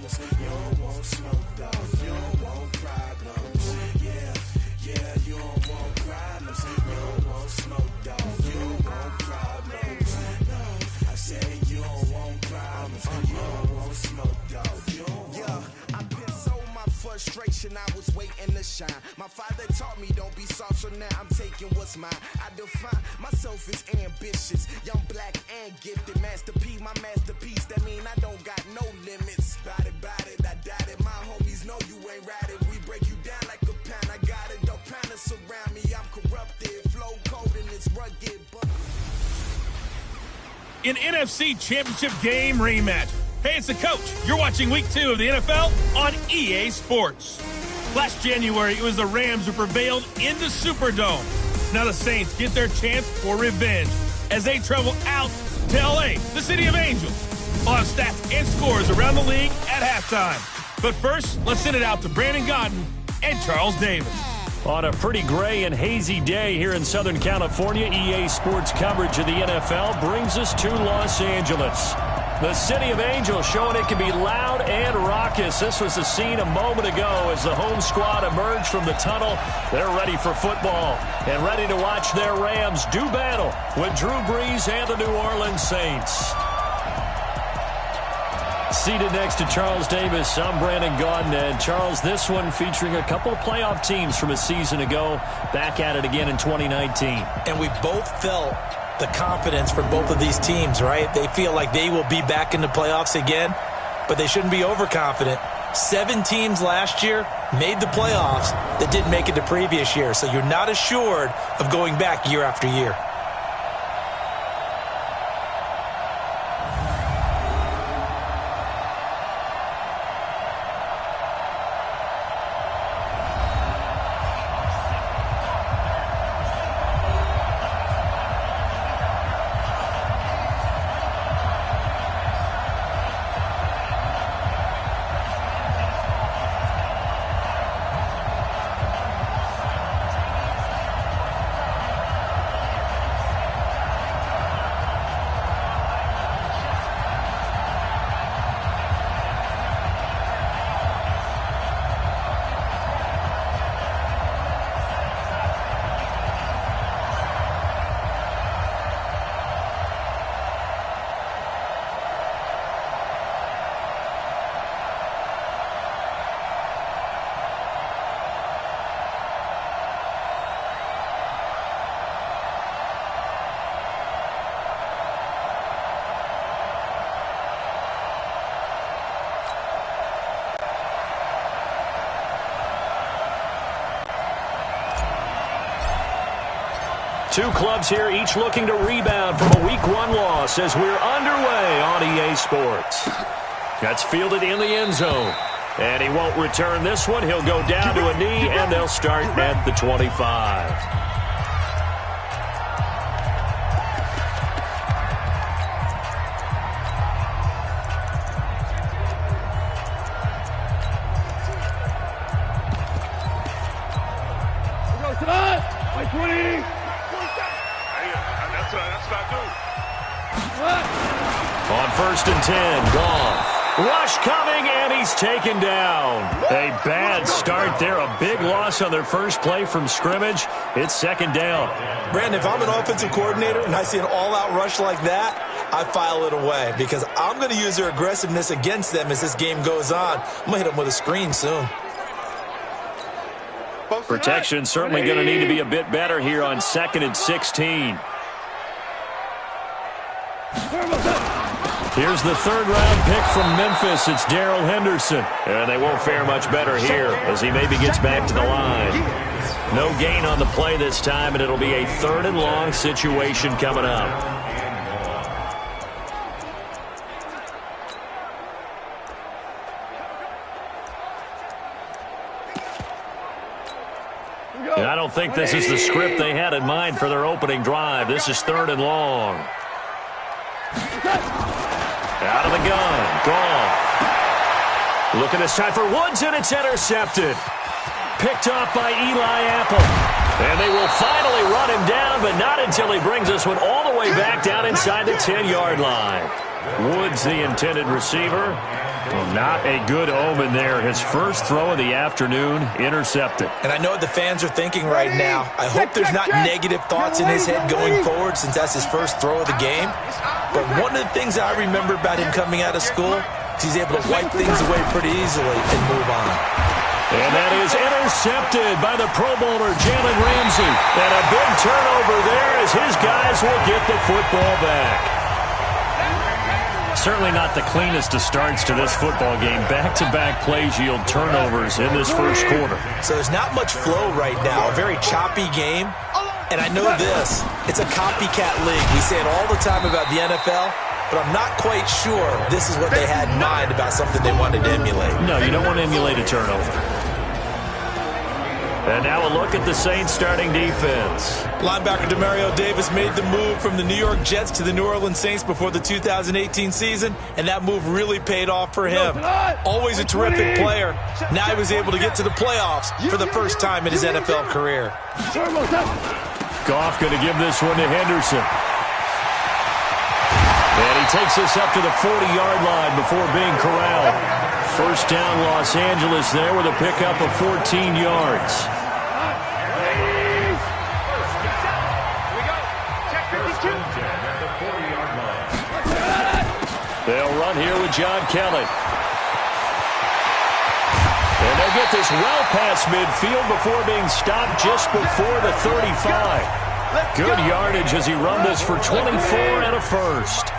problems. You don't want smoke, dog. You don't want problems. Yeah, you don't want problems. You don't want smoke, dog. You don't want problems. No, I said you don't want problems. You don't want smoke, dog. You don't want. I've been so my frustration, I was waiting to shine. My father taught me don't be soft, so now I'm taking what's mine. I define myself as ambitious, young, black, and gifted. Master P, my masterpiece, that mean I don't got no limits. Bout it, I doubt it. My homies know you ain't right it. We break you down like a pound. I got it, don't pound to surround me. I'm corrupted, flow cold and it's rugged, but an NFC Championship game rematch. Hey, it's the coach. You're watching Week 2 of the NFL on EA Sports. Last January, it was the Rams who prevailed in the Superdome. Now the Saints get their chance for revenge as they travel out to L.A., the city of angels. We'll have stats and scores around the league at halftime. But first, let's send it out to Brandon Godden and Charles Davis. On a pretty gray and hazy day here in Southern California, EA Sports coverage of the NFL brings us to Los Angeles. The City of Angels showing it can be loud and raucous. This was the scene a moment ago as the home squad emerged from the tunnel. They're ready for football and ready to watch their Rams do battle with Drew Brees and the New Orleans Saints. Seated next to Charles Davis, I'm Brandon Gaudin. And Charles, this one featuring a couple of playoff teams from a season ago, back at it again in 2019. And we both felt the confidence from both of these teams, right? They feel like they will be back in the playoffs again, but they shouldn't be overconfident. 7 teams last year made the playoffs that didn't make it the previous year, so you're not assured of going back year after year. Two clubs here, each looking to rebound from a Week 1 loss as we're underway on EA Sports. That's fielded in the end zone. And he won't return this one. He'll go down to a knee, and they'll start at the 25. On 1st and 10, Goff. Rush coming, and he's taken down. A bad start there. A big loss on their first play from scrimmage. It's 2nd down. Brandon, if I'm an offensive coordinator and I see an all-out rush like that, I file it away because I'm going to use their aggressiveness against them as this game goes on. I'm going to hit them with a screen soon. Protection certainly going to need to be a bit better here on 2nd and 16. Here's the 3rd-round pick from Memphis. It's Darrell Henderson. And they won't fare much better here as he maybe gets back to the line. No gain on the play this time, and it'll be a 3rd and long situation coming up. And I don't think this is the script they had in mind for their opening drive. This is 3rd and long. Out of the gun, Goff. Looking this time for Woods, and it's intercepted. Picked off by Eli Apple. And they will finally run him down, but not until he brings this one all the way back down inside the 10-yard line. Woods, the intended receiver. Well, not a good omen there. His first throw of the afternoon intercepted. And I know what the fans are thinking right now. I hope there's not negative thoughts in his head going forward since that's his first throw of the game. But one of the things I remember about him coming out of school is he's able to wipe things away pretty easily and move on. And that is intercepted by the Pro Bowler, Jalen Ramsey. And a big turnover there as his guys will get the football back. Certainly not the cleanest of starts to this football game. Back-to-back plays yield turnovers in this first quarter. So there's not much flow right now. A very choppy game. And I know this. It's a copycat league. We say it all the time about the NFL, but I'm not quite sure this is what they had in mind about something they wanted to emulate. No, you don't want to emulate a turnover. And now a look at the Saints starting defense. Linebacker Demario Davis made the move from the New York Jets to the New Orleans Saints before the 2018 season, and that move really paid off for him. Always a terrific player. Now he was able to get to the playoffs for the first time in his NFL career. Goff going to give this one to Henderson. And he takes this up to the 40-yard line before being corralled. First down, Los Angeles there with a pickup of 14 yards. They'll run here with John Kelly. And they'll get this well past midfield before being stopped just before the 35. Good yardage as he run this for 24 and a first.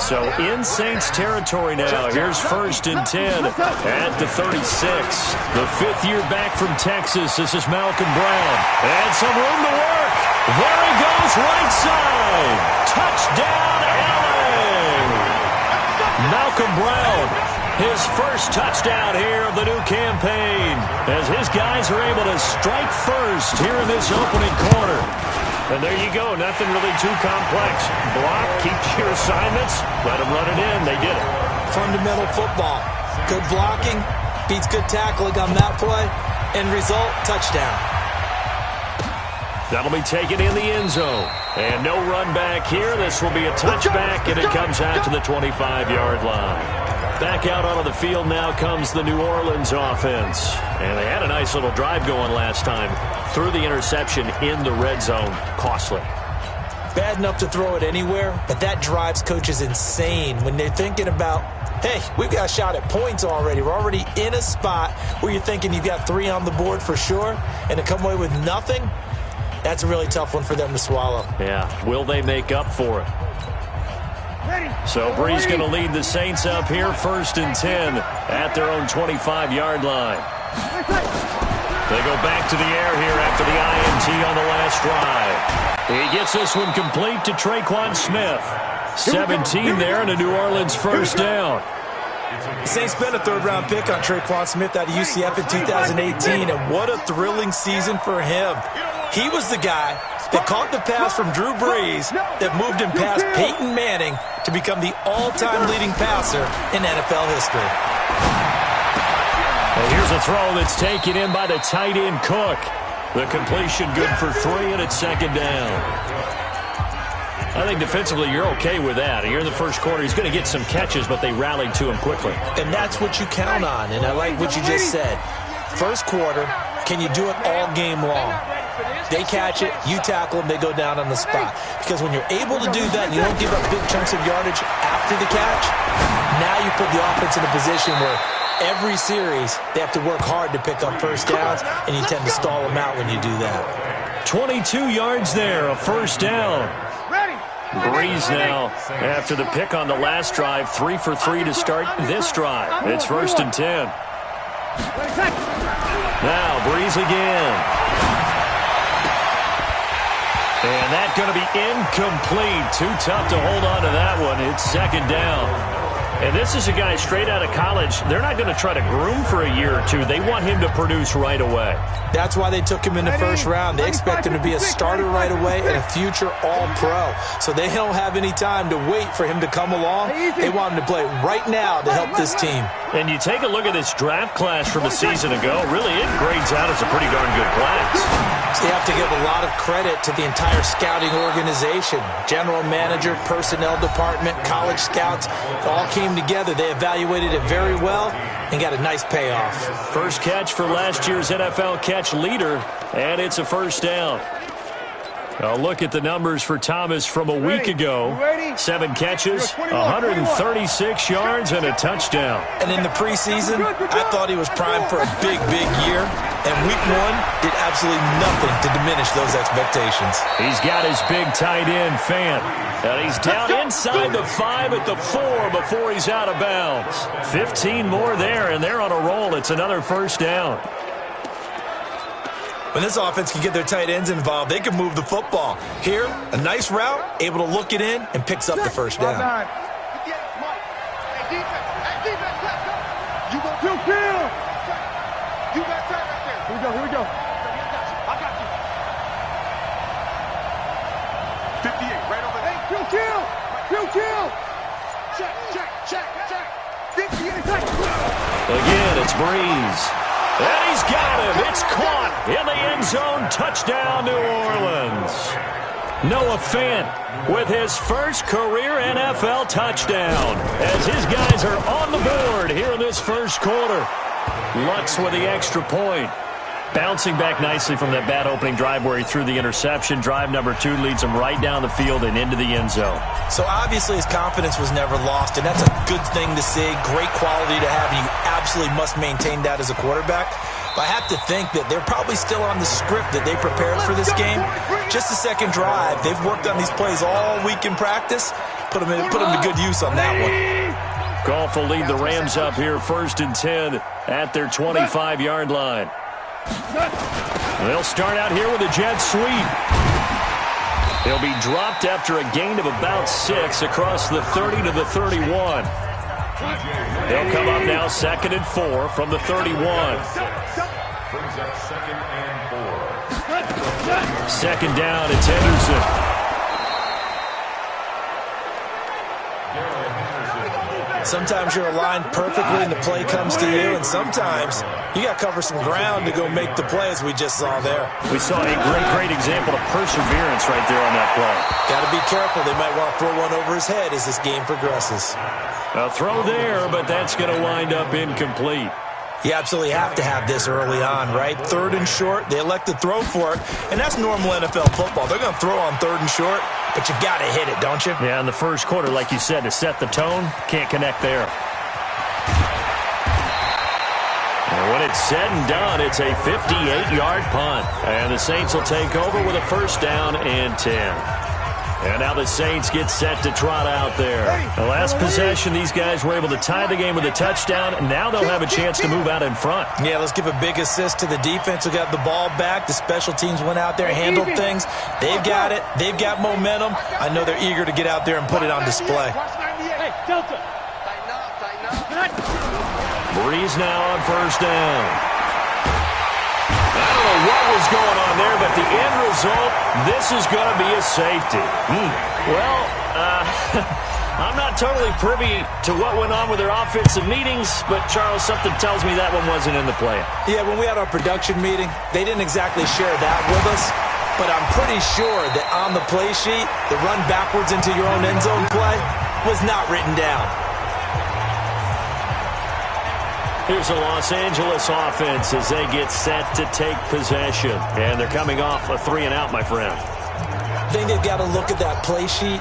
So in Saints territory now. Here's 1st and 10 at the 36. The fifth year back from Texas. This is Malcolm Brown. And some room to work. There he goes, right side. Touchdown, LA. Malcolm Brown, his first touchdown here of the new campaign, as his guys are able to strike first here in this opening quarter. And there you go, nothing really too complex. Block, keep your assignments, let them run it in. They did it. Fundamental football. Good blocking, beats good tackling on that play. End result, touchdown. That'll be taken in the end zone. And no run back here. This will be a touchback, and it comes out to the 25-yard line. Back out onto the field now comes the New Orleans offense. And they had a nice little drive going last time. Threw the interception in the red zone. Costly. Bad enough to throw it anywhere, but that drives coaches insane when they're thinking about, hey, we've got a shot at points already. We're already in a spot where you're thinking you've got 3 on the board for sure, and to come away with nothing, that's a really tough one for them to swallow. Yeah, will they make up for it? So Brees going to lead the Saints up here, 1st and 10 at their own 25-yard line. They go back to the air here after the INT on the last drive. He gets this one complete to Traquan Smith. 17 there and a New Orleans first down. The Saints spent a 3rd-round pick on Traquan Smith out of UCF in 2018, and what a thrilling season for him. He was the guy that caught the pass from Drew Brees that moved him past Peyton Manning to become the all-time leading passer in NFL history. And here's a throw that's taken in by the tight end Cook. The completion good for 3, and it's 2nd down. I think defensively you're okay with that. Here in the first quarter, he's going to get some catches, but they rallied to him quickly. And that's what you count on, and I like what you just said. First quarter, can you do it all game long? They catch it, you tackle them, they go down on the spot. Because when you're able to do that and you don't give up big chunks of yardage after the catch, now you put the offense in a position where every series they have to work hard to pick up first downs, and you tend to stall them out when you do that. 22 yards there, a first down. Brees now, after the pick on the last drive, 3 for 3 to start this drive. It's 1st and 10. Now Brees again. And that's going to be incomplete. Too tough to hold on to that one. It's 2nd down. And this is a guy straight out of college. They're not going to try to groom for a year or two. They want him to produce right away. That's why they took him in the first round. They expect him to be a starter right away and a future All-Pro. So they don't have any time to wait for him to come along. They want him to play right now to help this team. And you take a look at this draft class from a season ago. Really, it grades out as a pretty darn good class. So you have to give a lot of credit to the entire scouting organization. General manager, personnel department, college scouts, all came together. They evaluated it very well and got a nice payoff. First catch for last year's NFL catch leader, and it's a first down. A look at the numbers for Thomas from a week ago. 7 catches, 136 yards, and a touchdown. And in the preseason, I thought he was primed for a big, big year. And week 1 did absolutely nothing to diminish those expectations. He's got his big tight end, Fant. And he's down inside the 5 at the 4 before he's out of bounds. 15 more there, and they're on a roll. It's another first down. When this offense can get their tight ends involved, they can move the football. Here, a nice route, able to look it in, and picks up the first down. Here we go. I got you. 58, right over there. Hey, kill. Check. 58. Again, it's Breeze. And he's got him. It's caught in the end zone. Touchdown, New Orleans. Noah Fant with his first career NFL touchdown as his guys are on the board here in this first quarter. Lutz with the extra point. Bouncing back nicely from that bad opening drive where he threw the interception. Drive number 2 leads him right down the field and into the end zone. So obviously his confidence was never lost, and that's a good thing to see. Great quality to have, and you absolutely must maintain that as a quarterback. But I have to think that they're probably still on the script that they prepared for this game. Just the second drive. They've worked on these plays all week in practice. Put them to good use on that one. Goff will lead the Rams up here 1st and 10 at their 25-yard line. They'll start out here with a jet sweep. They'll be dropped after a gain of about 6 across the 30 to the 31. They'll come up now 2nd and 4 from the 31. Second down, it's Henderson. Sometimes you're aligned perfectly and the play comes to you, and sometimes you got to cover some ground to go make the play, as we just saw there. We saw a great example of perseverance right there on that play. Got to be careful. They might want to throw one over his head as this game progresses. A throw there, but that's going to wind up incomplete. You absolutely have to have this early on, right? 3rd and short, they elect to throw for it, and that's normal NFL football. They're going to throw on 3rd and short, but you've got to hit it, don't you? Yeah, in the first quarter, like you said, to set the tone, can't connect there. And when it's said and done, it's a 58-yard punt, and the Saints will take over with a first down and 10. And now the Saints get set to trot out there. The last possession, these guys were able to tie the game with a touchdown, and now they'll have a chance to move out in front. Yeah, let's give a big assist to the defense who got the ball back. The special teams went out there and handled things. They've got it. They've got momentum. I know they're eager to get out there and put it on display. Breeze now on first down. I don't know what was going on there, but the end result, this is going to be a safety. Well, I'm not totally privy to what went on with their offensive meetings, but, Charles, something tells me that one wasn't in the plan. Yeah, when we had our production meeting, they didn't exactly share that with us, but I'm pretty sure that on the play sheet, the run backwards into your own end zone play was not written down. Here's a Los Angeles offense as they get set to take possession. And they're coming off a 3-and-out, my friend. I think they've got to look at that play sheet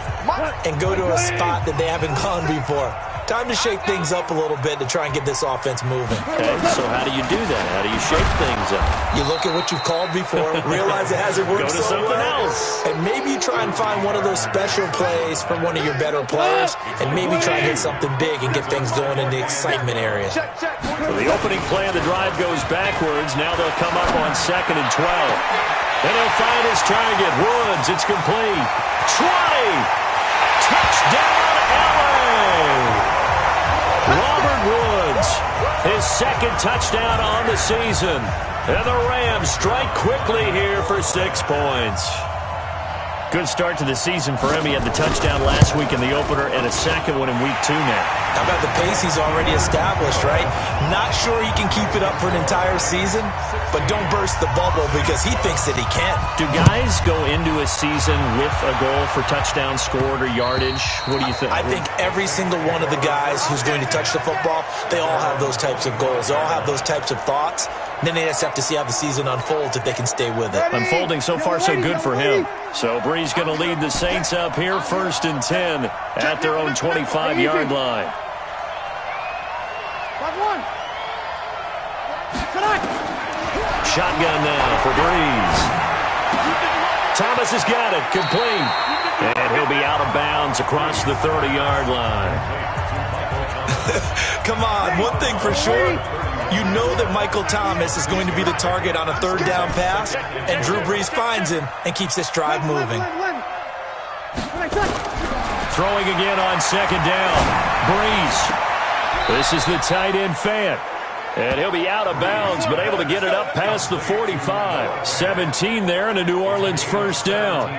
and go to a spot that they haven't gone before. Time to shake things up a little bit to try and get this offense moving. Okay, so how do you do that? How do you shake things up? You look at what you've called before, realize it hasn't worked so well. Go to something else. And maybe you try and find one of those special plays from one of your better players, and maybe try and hit something big and get things going in the excitement area. So the opening play of the drive goes backwards. Now they'll come up on 2nd and 12. Then he'll find his target. Woods, it's complete. 20! Touchdown, LA! Robert Woods, his 2nd touchdown on the season. And the Rams strike quickly here for 6 points. Good start to the season for him. He had the touchdown last week in the opener and a second one in week 2 now. How about the pace he's already established, right? Not sure he can keep it up for an entire season, but don't burst the bubble because he thinks that he can. Do guys go into a season with a goal for touchdown scored or yardage? What do you think? I think every single one of the guys who's going to touch the football, they all have those types of goals. They all have those types of thoughts. Then they just have to see how the season unfolds if they can stay with it. Unfolding so far so good for him. So Bree's going to lead the Saints up here 1st and 10 at their own 25-yard line. Shotgun now for Breeze. Thomas has got it, complete. And he'll be out of bounds across the 30-yard line. Come on, one thing for sure. You know that Michael Thomas is going to be the target on a 3rd down pass, and Drew Brees finds him and keeps this drive moving. Throwing again on 2nd down. Breeze. This is the tight end Fant. And he'll be out of bounds, but able to get it up past the 45. 17 there and a New Orleans 1st down.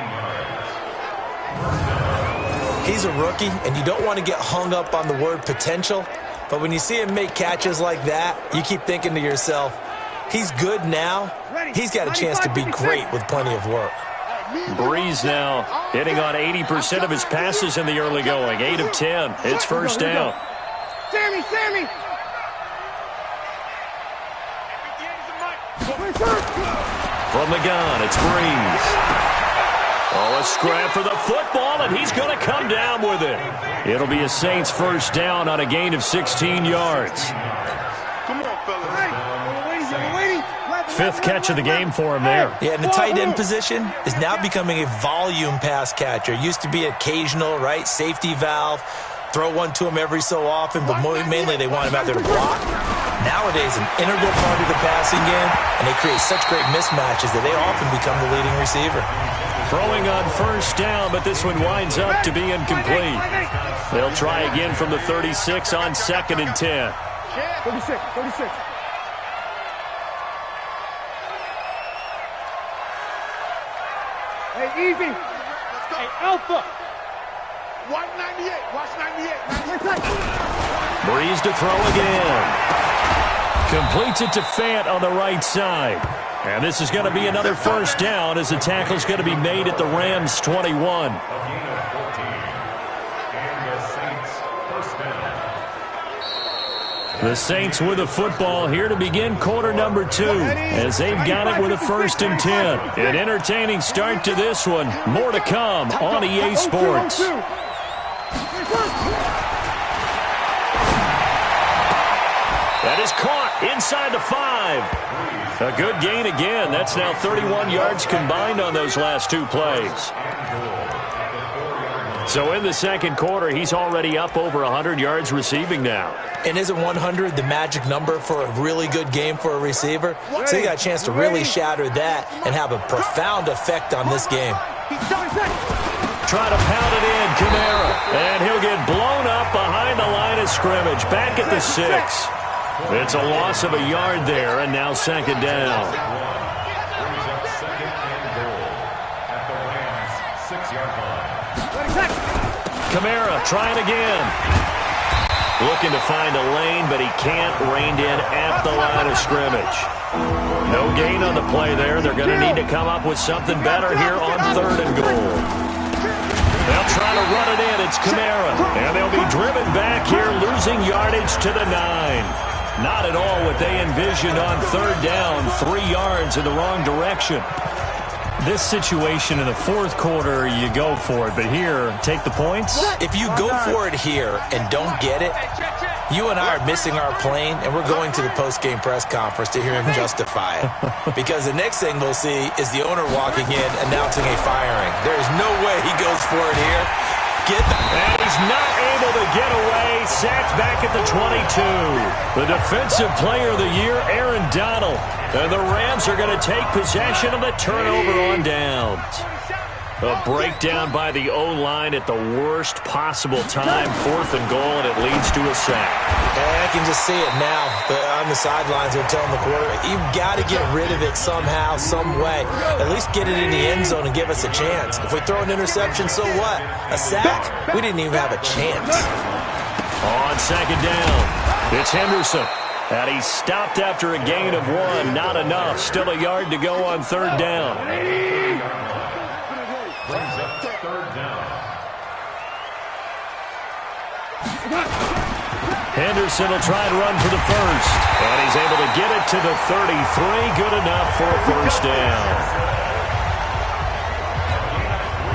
He's a rookie, and you don't want to get hung up on the word potential. But when you see him make catches like that, you keep thinking to yourself, he's good now. He's got a chance to be great with plenty of work. Breeze now hitting on 80% of his passes in the early going. 8 of 10. It's 1st down. Sammy! From the gun, it's Breeze. Oh, a scrap for the football, and he's going to come down with it. It'll be a Saints 1st down on a gain of 16 yards. Come on, fellas. 5th catch of the game for him there. Yeah, and the tight end position is now becoming a volume pass catcher. Used to be occasional, right? Safety valve. Throw one to him every so often, but mainly they want him out there to block. Nowadays, an integral part of the passing game, and they create such great mismatches that they often become the leading receiver. Throwing on 1st down, but this one winds up to be incomplete. They'll try again from the 36 on 2nd and 10. 36. Hey, easy. Hey, Alpha. Watch 98. Watch 98. Breeze to throw again. Completes it to Fant on the right side. And this is going to be another 1st down as the tackle's going to be made at the Rams' 21. The Saints with the football here to begin quarter number 2 as they've got it with a 1st and 10. An entertaining start to this one. More to come on EA Sports. That is caught inside the 5. A good gain again. That's now 31 yards combined on those last 2 plays. So in the 2nd quarter, he's already up over 100 yards receiving now. And isn't 100 the magic number for a really good game for a receiver? So he got a chance to really shatter that and have a profound effect on this game. Try to pound it in, Kamara. And he'll get blown up behind the line of scrimmage. Back at the 6. It's a loss of a yard there, and now 2nd down. Kamara trying again. Looking to find a lane, but he can't. Reined in at the line of scrimmage. No gain on the play there. They're going to need to come up with something better here on 3rd and goal. They'll try to run it in. It's Kamara. And they'll be driven back here, losing yardage to the 9. Not at all what they envisioned on 3rd down. 3 yards in the wrong direction. This situation in the 4th quarter, you go for it. But here, take the points. If you go for it here and don't get it, you and I are missing our plane, and we're going to the post-game press conference to hear him justify it. Because the next thing we'll see is the owner walking in announcing a firing. There is no way he goes for it here. And he's not able to get away. Sacked back at the 22. The defensive player of the year, Aaron Donald. And the Rams are going to take possession of the turnover on downs. A breakdown by the O-line at the worst possible time. 4th and goal, and it leads to a sack. And I can just see it now. On the sidelines, they're telling the quarterback, you've got to get rid of it somehow, some way. At least get it in the end zone and give us a chance. If we throw an interception, so what? A sack? We didn't even have a chance. On 2nd down, it's Henderson. And he stopped after a gain of 1. Not enough. Still a yard to go on 3rd down. Henderson will try and run for the first. And he's able to get it to the 33. Good enough for a first down.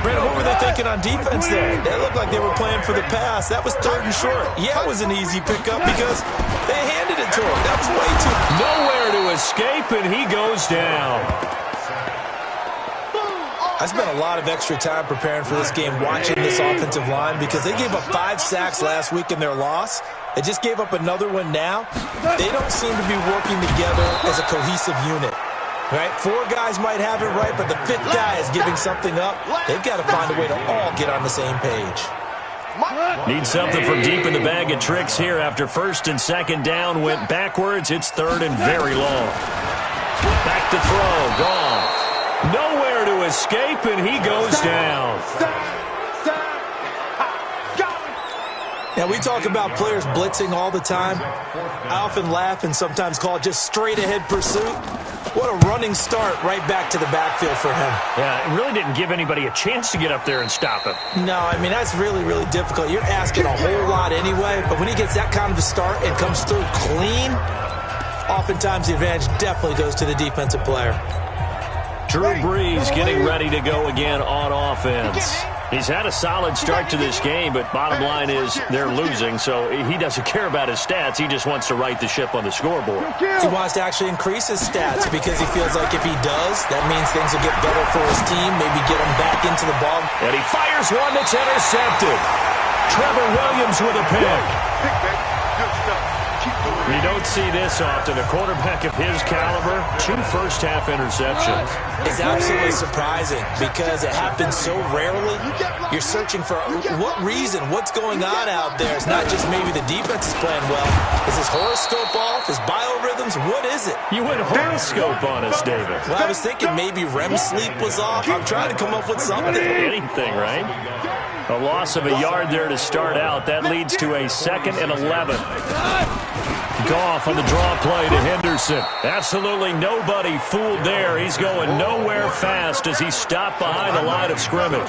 Brandon, what were they thinking on defense there? They looked like they were playing for the pass. That was 3rd and short. Yeah, it was an easy pickup because they handed it to him. That was way too... Nowhere to escape, and he goes down. I spent a lot of extra time preparing for this game watching this offensive line because they gave up 5 sacks last week in their loss. They just gave up another one now. They don't seem to be working together as a cohesive unit. Right? 4 guys might have it right, but the 5th guy is giving something up. They've got to find a way to all get on the same page. Need something from deep in the bag of tricks here after 1st and 2nd down went backwards. It's 3rd and very long. Back to throw. Gone. Nowhere to escape, and he goes down. Now, we talk about players blitzing all the time. I often laugh and sometimes call it just straight-ahead pursuit. What a running start right back to the backfield for him. Yeah, it really didn't give anybody a chance to get up there and stop him. No, I mean, that's really, really difficult. You're asking a whole lot anyway, but when he gets that kind of a start and comes through clean, oftentimes the advantage definitely goes to the defensive player. Drew Brees getting ready to go again on offense. He's had a solid start to this game, but bottom line is they're losing, so he doesn't care about his stats. He just wants to right the ship on the scoreboard. He wants to actually increase his stats because he feels like if he does, that means things will get better for his team, maybe get him back into the ball. And he fires one that's intercepted. Trevor Williams with a pick. Good stuff. You don't see this often. A quarterback of his caliber, 2 first-half interceptions. It's absolutely surprising because it happens so rarely. You're searching for what reason, what's going on out there. It's not just maybe the defense is playing well. Is his horoscope off? His biorhythms? What is it? You went horoscope on us, David. Well, I was thinking maybe REM sleep was off. I'm trying to come up with something. Anything, right? A loss of a yard there to start out. That leads to a 2nd and 11. Goff on the draw play to Henderson. Absolutely nobody fooled there. He's going nowhere fast as he stopped behind the line of scrimmage.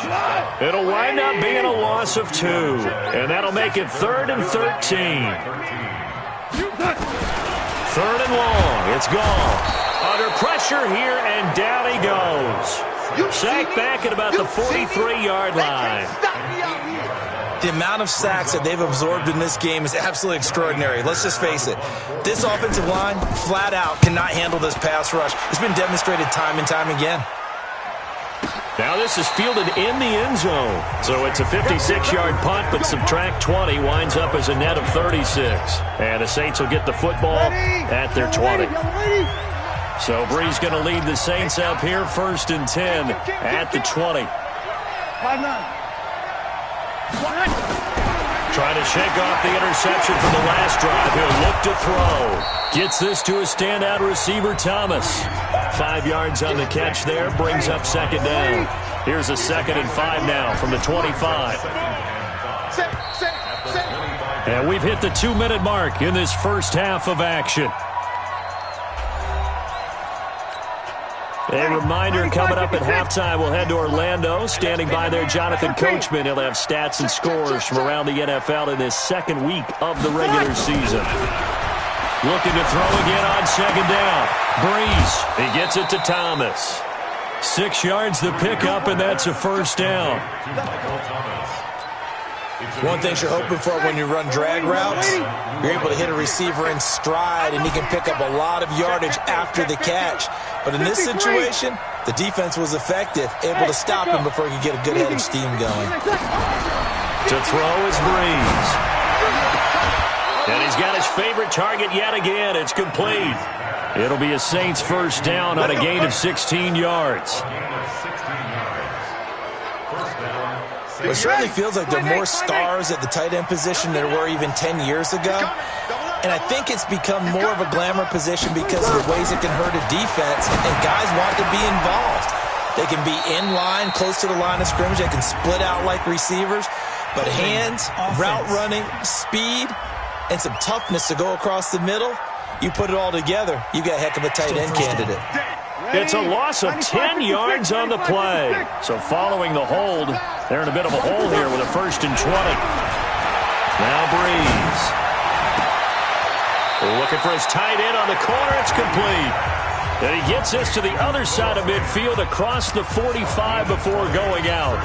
It'll wind up being a loss of 2. And that'll make it 3rd and 13. 3rd and long. It's Goff. Under pressure here, and down he goes. Sacked back at about the 43-yard line. The amount of sacks that they've absorbed in this game is absolutely extraordinary. Let's just face it. This offensive line, flat out, cannot handle this pass rush. It's been demonstrated time and time again. Now this is fielded in the end zone. So it's a 56-yard punt, but subtract 20, winds up as a net of 36. And the Saints will get the football at their 20. So Brees going to lead the Saints up here, 1st and 10 at the 20. Trying to shake off the interception from the last drive. He'll look to throw. Gets this to a standout receiver, Thomas. 5 yards on the catch there. Brings up 2nd down. Here's a 2nd and 5 now from the 25. And we've hit the 2-minute mark in this first half of action. A reminder coming up at halftime, we'll head to Orlando. Standing by there, Jonathan Coachman. He'll have stats and scores from around the NFL in this 2nd week of the regular season. Looking to throw again on 2nd down. Brees, he gets it to Thomas. 6 yards the pickup, and that's a 1st down. One thing you're hoping for when you run drag routes, you're able to hit a receiver in stride, and he can pick up a lot of yardage after the catch. But in this situation, the defense was effective, able to stop him before he could get a good head of steam going. To throw is Brees. And he's got his favorite target yet again. It's complete. It'll be a Saints 1st down on a gain of 16 yards. It certainly feels like there are more stars at the tight end position than there were even 10 years ago. And I think it's become more of a glamour position because of the ways it can hurt a defense, and guys want to be involved. They can be in line, close to the line of scrimmage. They can split out like receivers. But hands, route running, speed, and some toughness to go across the middle, you put it all together, you got a heck of a tight end candidate. It's a loss of 10 yards on the play. So following the hold, they're in a bit of a hole here with a 1st and 20. Now Breeze. Looking for his tight end on the corner. It's complete. And he gets this to the other side of midfield across the 45 before going out.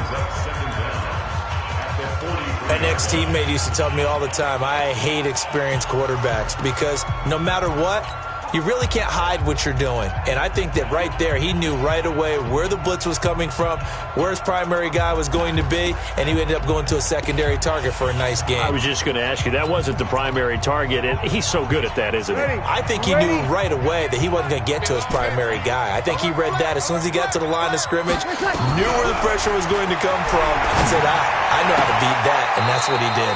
An ex-teammate used to tell me all the time, I hate experienced quarterbacks because no matter what, you really can't hide what you're doing. And I think that right there, he knew right away where the blitz was coming from, where his primary guy was going to be, and he ended up going to a secondary target for a nice game. I was just going to ask you, that wasn't the primary target, and he's so good at that, isn't he? I think he knew right away that he wasn't going to get to his primary guy. I think he read that as soon as he got to the line of scrimmage, knew where the pressure was going to come from, and said, I know how to beat that, and that's what he did.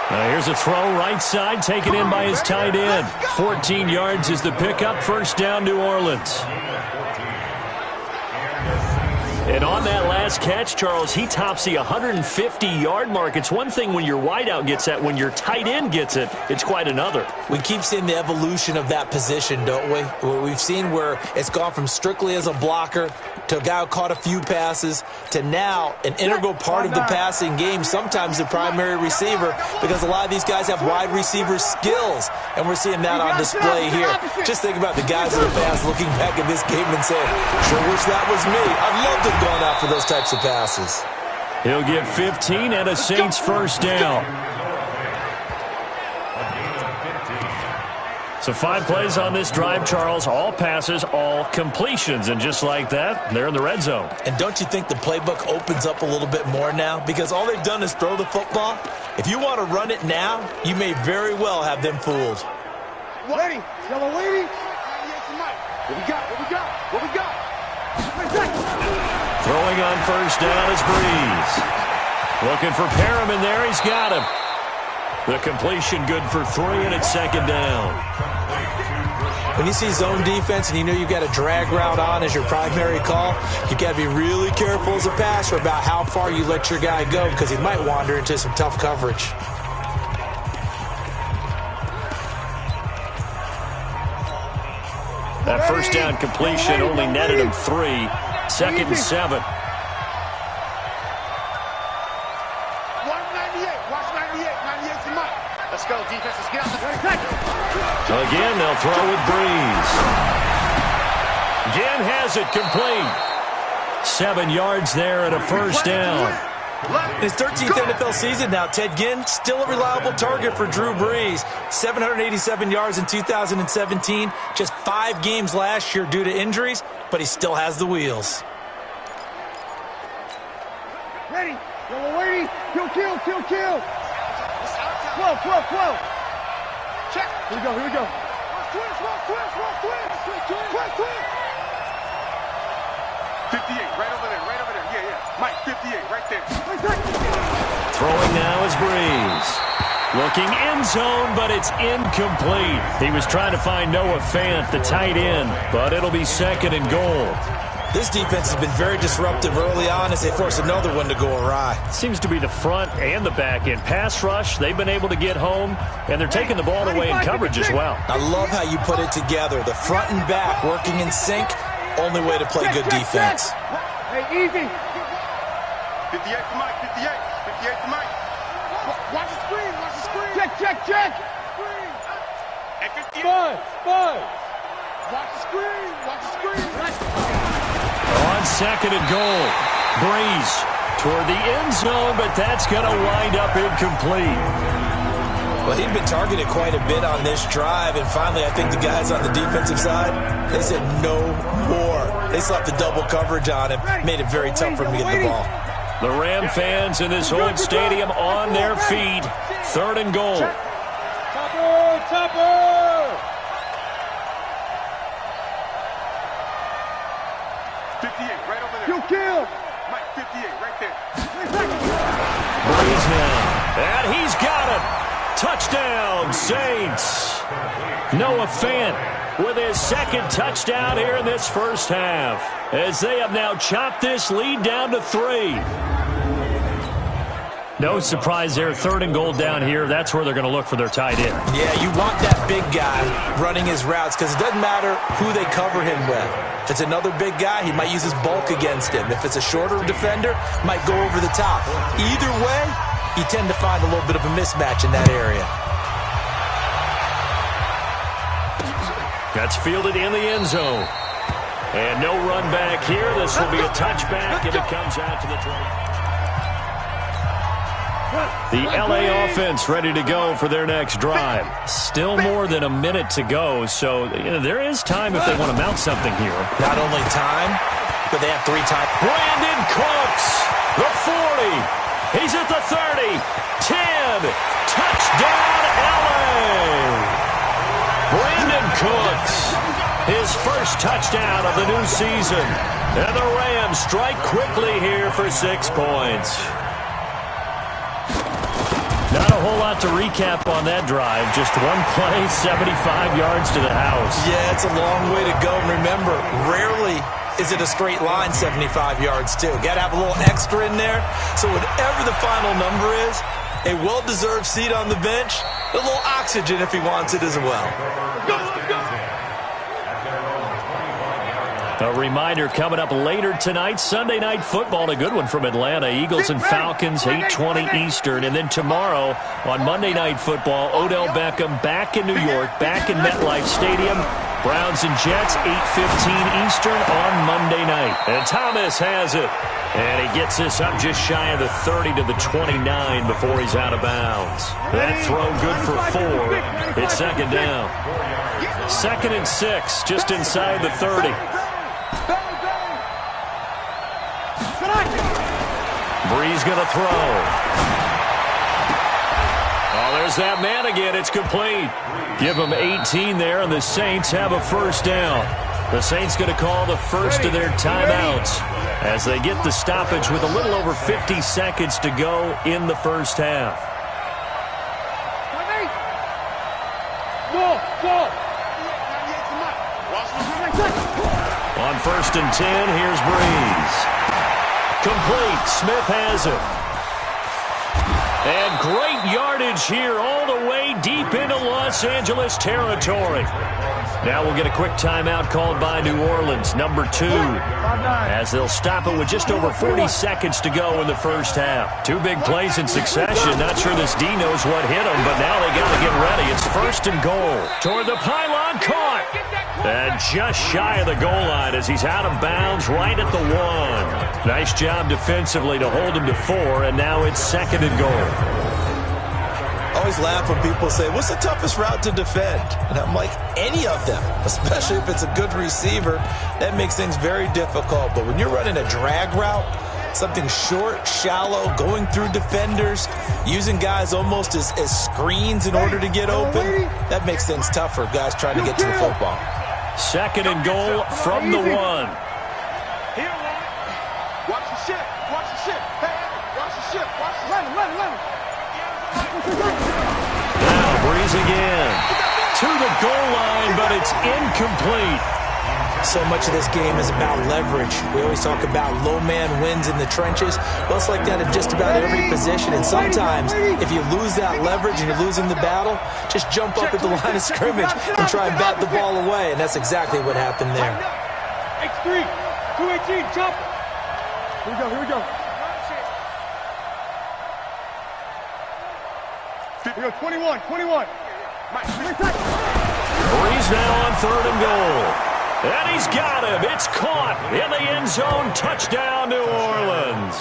Here's a throw right side, taken in by his tight end. 14 yards is the pickup, 1st down, New Orleans. And on that last catch, Charles, he tops the 150-yard mark. It's one thing when your wideout gets that. When your tight end gets it, it's quite another. We keep seeing the evolution of that position, don't we? We've seen where it's gone from strictly as a blocker to a guy who caught a few passes to now an integral part of the passing game, sometimes the primary receiver, because a lot of these guys have wide receiver skills, and we're seeing that on display here. Just think about the guys in the past looking back at this game and saying, sure wish that was me. I'd love to have gone out for those types of passes. He'll get 15 and a Saints 1st down. So 5 plays on this drive, Charles. All passes, all completions. And just like that, they're in the red zone. And don't you think the playbook opens up a little bit more now? Because all they've done is throw the football. If you want to run it now, you may very well have them fooled. Ready. Yellow lady. What we got? What we got? What we got? Throwing on 1st down is Breeze. Looking for Perriman there. He's got him. The completion good for 3, and it's 2nd down. When you see zone defense and you know you've got a drag route on as your primary call, you've got to be really careful as a passer about how far you let your guy go because he might wander into some tough coverage. That 1st down completion only netted him 3. 2nd and 7. Let's go, defense. Let's get out the Again, they'll throw with Breeze. Again has it complete. 7 yards there and a 1st down. His 13th NFL season now, Ted Ginn, still a reliable target for Drew Brees. 787 yards in 2017, just 5 games last year due to injuries, but he still has the wheels. Ready. Yellow lady. Kill. 12. Check. Here we go. Twist. 58, right over there. Yeah. Mike, 58, right there. Throwing now is Breeze. Looking end zone, but it's incomplete. He was trying to find Noah Fant, the tight end, but it'll be 2nd and goal. This defense has been very disruptive early on as they force another one to go awry. Seems to be the front and the back end. Pass rush, they've been able to get home, and they're taking the ball away in coverage as well. I love how you put it together. The front and back working in sync, only way to play good defense. Hey, easy. 58 to Mike, 58 to Mike. Watch the screen. Check. Hey, 58. Five. Watch the screen. On 2nd and goal, Breeze toward the end zone, but that's going to wind up incomplete. Well, he'd been targeted quite a bit on this drive, and finally I think the guys on the defensive side, they said no more. They slapped the double coverage on him, made it very tough for him to get the ball. The Ram fans in this old stadium on their feet. 3rd and goal. Topper! 58, right over there. Kill! Mike, 58, right there. Breeze now. And he's got it. Touchdown, Saints. Noah Fant with his second touchdown here in this first half, as they have now chopped this lead down to 3. No surprise there. 3rd and goal down here. That's where they're going to look for their tight end. Yeah, you want that big guy running his routes because it doesn't matter who they cover him with. If it's another big guy, he might use his bulk against him. If it's a shorter defender, might go over the top. Either way, you tend to find a little bit of a mismatch in that area. That's fielded in the end zone. And no run back here. This will be a touchback, and it comes out to the 20. The LA offense ready to go for their next drive. Still more than a minute to go, so there is time if they want to mount something here. Not only time, but they have 3 times. Brandon Cooks, the 40. He's at the 30. 10. Touchdown, LA. Brandon Cooks, his first touchdown of the new season. And the Rams strike quickly here for 6 points. Not a whole lot to recap on that drive. Just one play, 75 yards to the house. Yeah, it's a long way to go. And remember, rarely is it a straight line 75 yards, too. Got to have a little extra in there. So whatever the final number is, a well-deserved seat on the bench, a little oxygen if he wants it as well. A reminder coming up later tonight, Sunday Night Football, a good one from Atlanta. Eagles and Falcons, 8:20 Eastern. And then tomorrow on Monday Night Football, Odell Beckham back in New York, back in MetLife Stadium. Browns and Jets, 8:15 Eastern on Monday night. And Thomas has it. And he gets this up just shy of the 30 to the 29 before he's out of bounds. That throw good for 4. It's second down. 2nd and 6, just inside the 30. Breeze going to throw. Oh, there's that man again. It's complete. Give him 18 there, and the Saints have a first down. The Saints going to call the first of their timeouts as they get the stoppage with a little over 50 seconds to go in the first half. On 1st and 10, here's Breeze. Complete. Smith has it. And great yardage here all the way deep into Los Angeles territory. Now we'll get a quick timeout called by New Orleans, number 2, as they'll stop it with just over 40 seconds to go in the first half. 2 big plays in succession. Not sure this D knows what hit him, but now they got to get ready. It's 1st and goal. Toward the pylon, caught. And just shy of the goal line as he's out of bounds right at the 1. Nice job defensively to hold him to 4, and now it's 2nd and goal. I always laugh when people say, what's the toughest route to defend? And I'm like, any of them, especially if it's a good receiver. That makes things very difficult. But when you're running a drag route, something short, shallow, going through defenders, using guys almost as screens in order to get open, that makes things tougher, guys trying to get to the football. 2nd and goal from the 1. Watch the ship. Watch the ship. Hey, watch the ship. Watch the ship. Let him. Now Breeze again. To the goal line, but it's incomplete. So much of this game is about leverage. We always talk about low man wins in the trenches. Well, it's like that in just about every position. And sometimes, if you lose that leverage and you're losing the battle, just jump up at the line of scrimmage and try and bat the ball away. And that's exactly what happened there. X3, 218, jump. Here we go. Here we go, 21. Breeze now on 3rd and goal. And he's got him. It's caught in the end zone. Touchdown, New Orleans.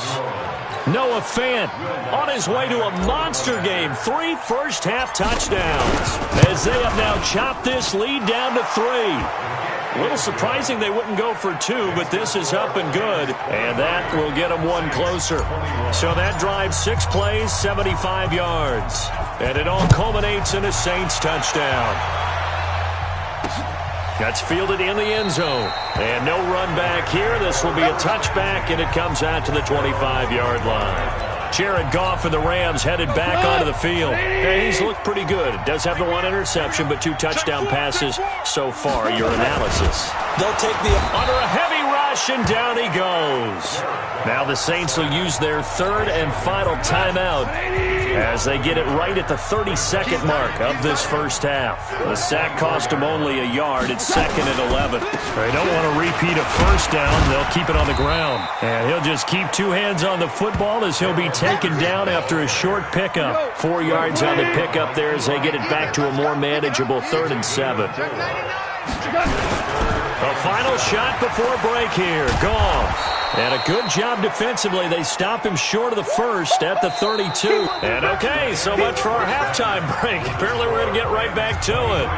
Noah Fant on his way to a monster game. 3 first-half touchdowns as they have now chopped this lead down to 3. A little surprising they wouldn't go for 2, but this is up and good, and that will get them 1 closer. So that drives 6 plays, 75 yards, and it all culminates in a Saints touchdown. That's fielded in the end zone. And no run back here. This will be a touchback, and it comes out to the 25-yard line. Jared Goff and the Rams headed back onto the field. And he's looked pretty good. Does have the one interception, but 2 touchdown passes so far. Your analysis. They'll take the under a heavy rush, and down he goes. Now the Saints will use their 3rd and final timeout as they get it right at the 32nd mark of this first half. The sack cost them only a yard. It's 2nd and 11. They don't want to repeat a first down. They'll keep it on the ground. And he'll just keep 2 hands on the football as he'll be taken down after a short pickup. 4 yards on the pickup there as they get it back to a more manageable 3rd and 7. A final shot before break here. Goff. And a good job defensively. They stop him short of the first at the 32. And okay, so much for our halftime break. Apparently we're going to get right back to it.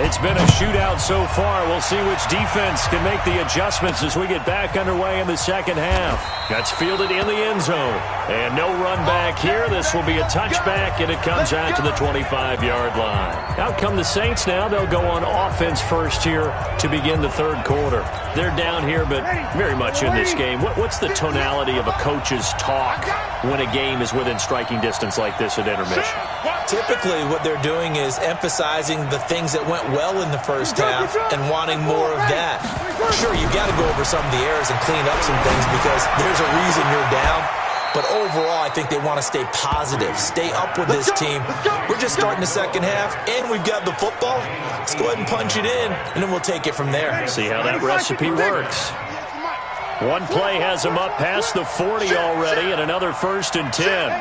It's been a shootout so far. We'll see which defense can make the adjustments as we get back underway in the second half. That's fielded in the end zone. And no run back here. This will be a touchback, and it comes out to the 25-yard line. Out come the Saints now. They'll go on offense first here to begin the 3rd quarter. They're down here, but very much in this game. What's the tonality of a coach's talk when a game is within striking distance like this at intermission? Typically, what they're doing is emphasizing the things that went well in the first half and wanting more of that. Sure, you've got to go over some of the errors and clean up some things because there's a reason you're down. But overall, I think they want to stay positive, stay up with this team. We're just starting the second half, and we've got the football. Let's go ahead and punch it in, and then we'll take it from there. See how that recipe works. One play has him up past the 40 already, and another 1st and 10.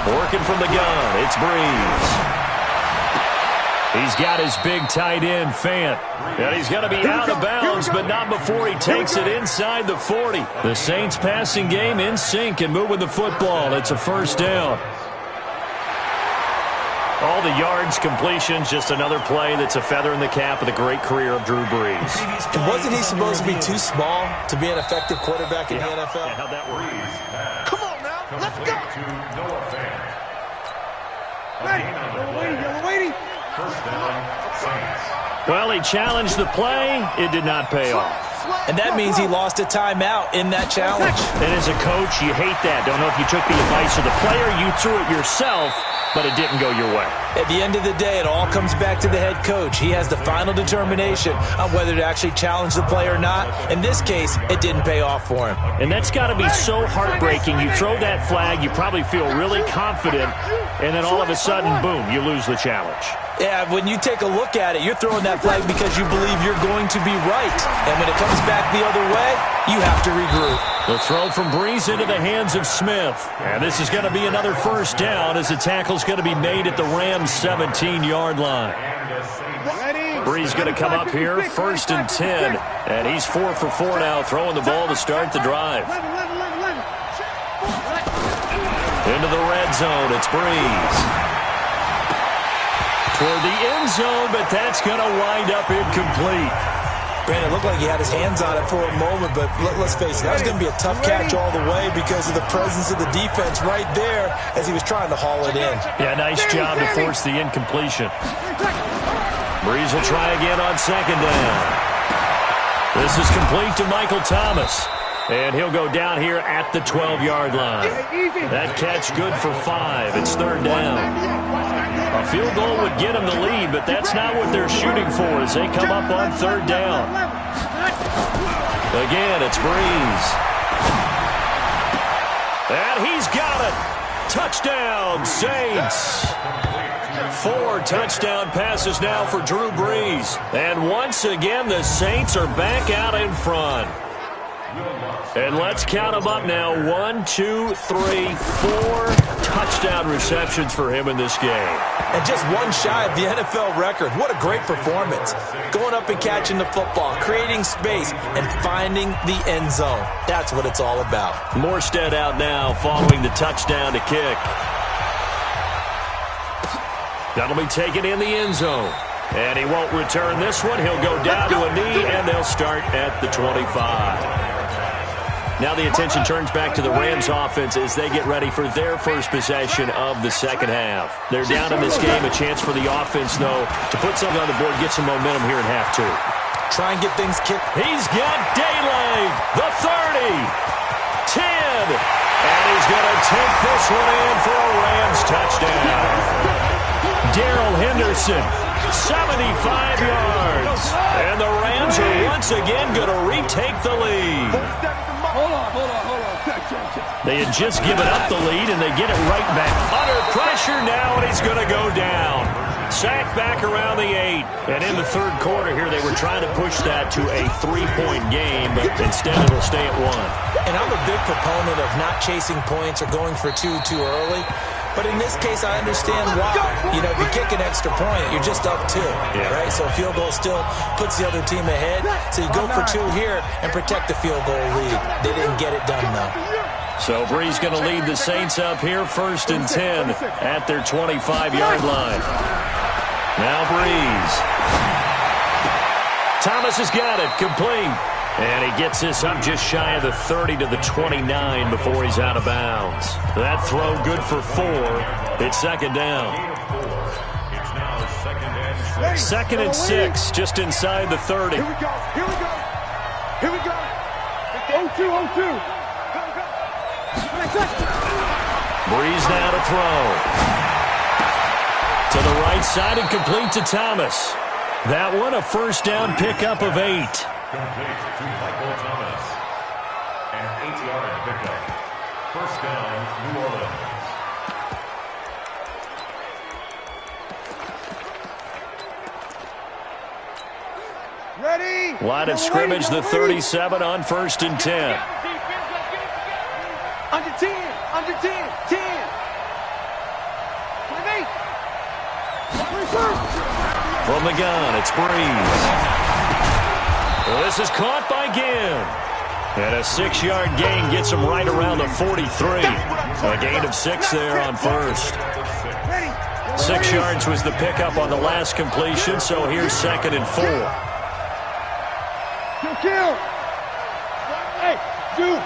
Working from the gun, it's Breeze. He's got his big tight end, Fant. And he's going to be out of bounds, but not before he takes it inside the 40. The Saints passing game in sync and moving the football. It's a 1st down. All the yards, completions, just another play that's a feather in the cap of the great career of Drew Brees. And wasn't he supposed to be too small to be an effective quarterback in the NFL? Yeah, how'd that work? Come on now, let's go. Ready, yellow waiting. First down, Saints. Well, he challenged the play. It did not pay off. And that means he lost a timeout in that challenge. And as a coach, you hate that. Don't know if you took the advice of the player, you threw it yourself, but it didn't go your way. At the end of the day, it all comes back to the head coach. He has the final determination on whether to actually challenge the play or not. In this case, it didn't pay off for him. And that's got to be so heartbreaking. You throw that flag, you probably feel really confident, and then all of a sudden, boom, you lose the challenge. Yeah, when you take a look at it, you're throwing that flag because you believe you're going to be right. And when it comes back the other way, you have to regroup. The throw from Breeze into the hands of Smith. And this is going to be another 1st down as the tackle's going to be made at the Rams' 17-yard line. Breeze going to come up here, 1st and 10. And he's 4 for 4 now, throwing the ball to start the drive. Into the red zone, it's Breeze. Toward the end zone, but that's going to wind up incomplete. Brandon, it looked like he had his hands on it for a moment, but let's face it, that was going to be a tough catch all the way because of the presence of the defense right there as he was trying to haul it in. Yeah, nice job to force the incompletion. Breeze will try again on 2nd down. This is complete to Michael Thomas. And he'll go down here at the 12-yard line. That catch good for 5. It's 3rd down. A field goal would get them the lead, but that's not what they're shooting for as they come up on 3rd down. Again, it's Breeze. And he's got it. Touchdown, Saints. 4 touchdown passes now for Drew Brees. And once again, the Saints are back out in front. And let's count them up now. 1, 2, 3, 4 touchdown receptions for him in this game. And just one shy of the NFL record. What a great performance. Going up and catching the football, creating space, and finding the end zone. That's what it's all about. Morstead out now following the touchdown to kick. That'll be taken in the end zone. And he won't return this one. He'll go down to a knee, and they'll start at the 25. Now the attention turns back to the Rams offense as they get ready for their first possession of the second half. They're down in this game. A chance for the offense, though, to put something on the board, get some momentum here in half two. Try and get things kicked. He's got daylight. The 30. 10. And he's going to take this one in for a Rams touchdown. Darrell Henderson, 75 yards. And the Rams are once again going to retake the lead. Hold on. They had just given up the lead, and they get it right back. Under pressure now, and he's going to go down. Sacked back around the 8. And in the third quarter here, they were trying to push that to a 3-point game, but instead it'll stay at 1. And I'm a big proponent of not chasing points or going for two too early. But in this case, I understand why. You know, if you kick an extra point, you're just up 2, right? So a field goal still puts the other team ahead. So you go for 2 here and protect the field goal lead. They didn't get it done, though. So Brees going to lead the Saints up here, 1st and 10 at their 25-yard line. Now Brees. Thomas has got it, complete. And he gets this up just shy of the 30 to the 29 before he's out of bounds. That throw good for 4. It's second down. Second and 6, just inside the 30. Here we go. 0-2. Brees now to throw. To the right side and complete to Thomas. That one, a first down pickup of 8. Complete to Michael Thomas. An 8-yard pickup. First down, New Orleans. Ready? Line of scrimmage, the 37 on 1st and 10. Under 10. 10. 28. From the gun, it's Brees. This is caught by Ginn. And a 6-yard gain gets him right around the 43. A gain of 6 there on first. 6 yards was the pickup on the last completion, so here's 2nd and 4. Kill. Hey, dude.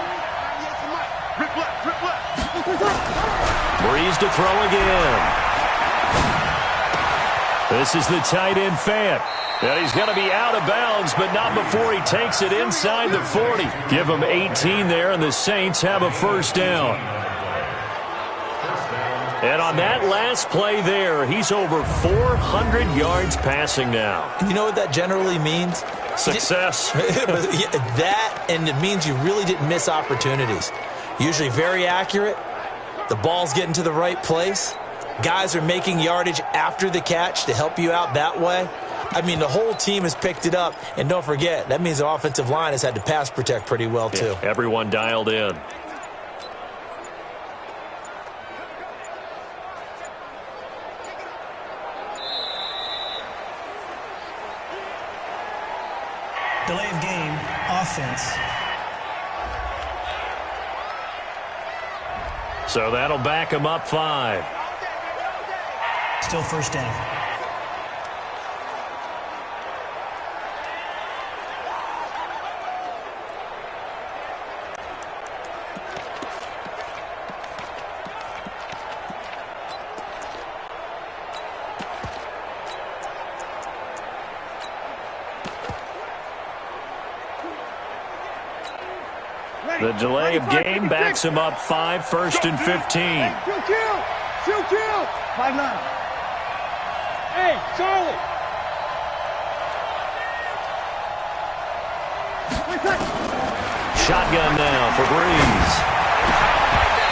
Rip left. Brees to throw again. This is the tight end Fant. And he's going to be out of bounds, but not before he takes it inside the 40. Give him 18 there, and the Saints have a first down. And on that last play there, he's over 400 yards passing now. You know what that generally means? Success. That, and it means you really didn't miss opportunities. Usually very accurate. The ball's getting to the right place. Guys are making yardage after the catch to help you out that way. I mean, the whole team has picked it up. And don't forget, that means the offensive line has had to pass protect pretty well, too. Yeah, everyone dialed in. Delay of game, offense. So that'll back him up 5. Still first down. The delay of game backs him up 5, 1st and 15. Kill. 5-9. Hey, Charlie. Shotgun now for Brees.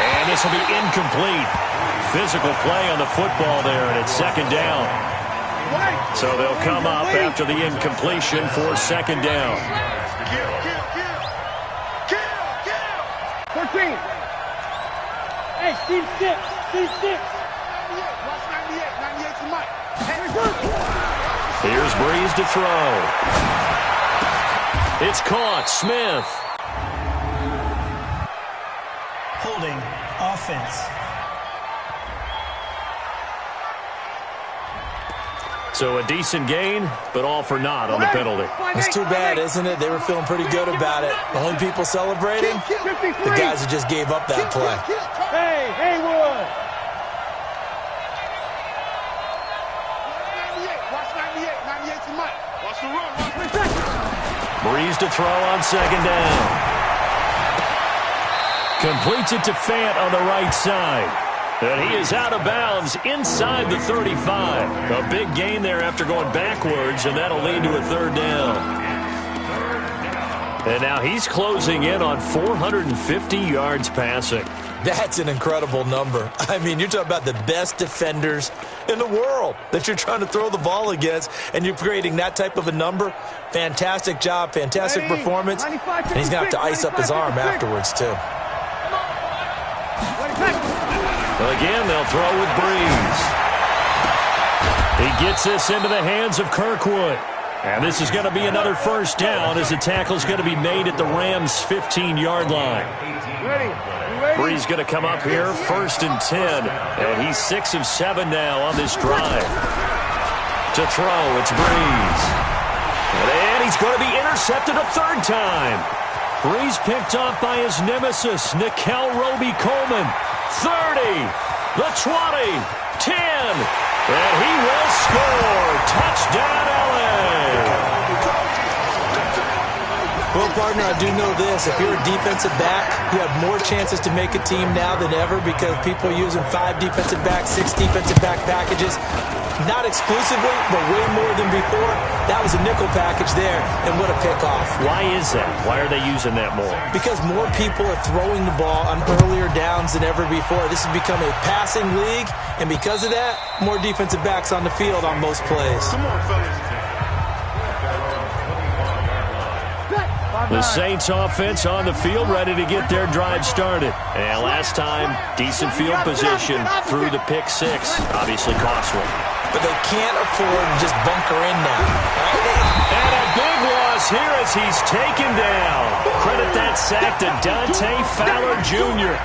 And this will be incomplete. Physical play on the football there, and it's second down. So they'll come up after the incompletion for second down. 13. Hey, Steve 6. Watch 98 to Mike. Here's Brees to throw. It's caught. Smith. Holding, offense. So a decent gain, but all for naught on the penalty. It's too bad, isn't it? They were feeling pretty good about it. The only people celebrating, the guys who just gave up that play. Hey, Haywood! Watch 98. 98 to Mike. Watch the run. Breeze to throw on second down. Completes it to Fant on the right side. And he is out of bounds inside the 35. A big gain there after going backwards, and that'll lead to a third down. And now he's closing in on 450 yards passing. That's an incredible number. I mean, you're talking about the best defenders in the world that you're trying to throw the ball against, and you're creating that type of a number. Fantastic job, fantastic performance. And he's going to have to ice up his arm afterwards, too. Again, they'll throw with Breeze. He gets this into the hands of Kirkwood. And this is going to be another first down as the tackle's going to be made at the Rams' 15-yard line. Breeze going to come up here, 1st and 10. And he's 6 of 7 now on this drive. To throw, it's Breeze. And he's going to be intercepted a third time. Breeze picked off by his nemesis, Nickel Roby-Coleman. 30, the 20, 10, and he will score. Touchdown, LA. Well, partner, I do know this. If you're a defensive back, you have more chances to make a team now than ever because people are using 5 defensive backs, 6 defensive back packages. Not exclusively, but way more than before. That was a nickel package there, and what a pickoff. Why is that? Why are they using that more? Because more people are throwing the ball on earlier downs than ever before. This has become a passing league, and because of that, more defensive backs on the field on most plays. Come on, fellas. The Saints offense on the field, ready to get their drive started. And last time, decent field position through the pick 6. Obviously costly. But they can't afford to just bunker in now. And a big loss here as he's taken down. Credit that sack to Dante Fowler Jr.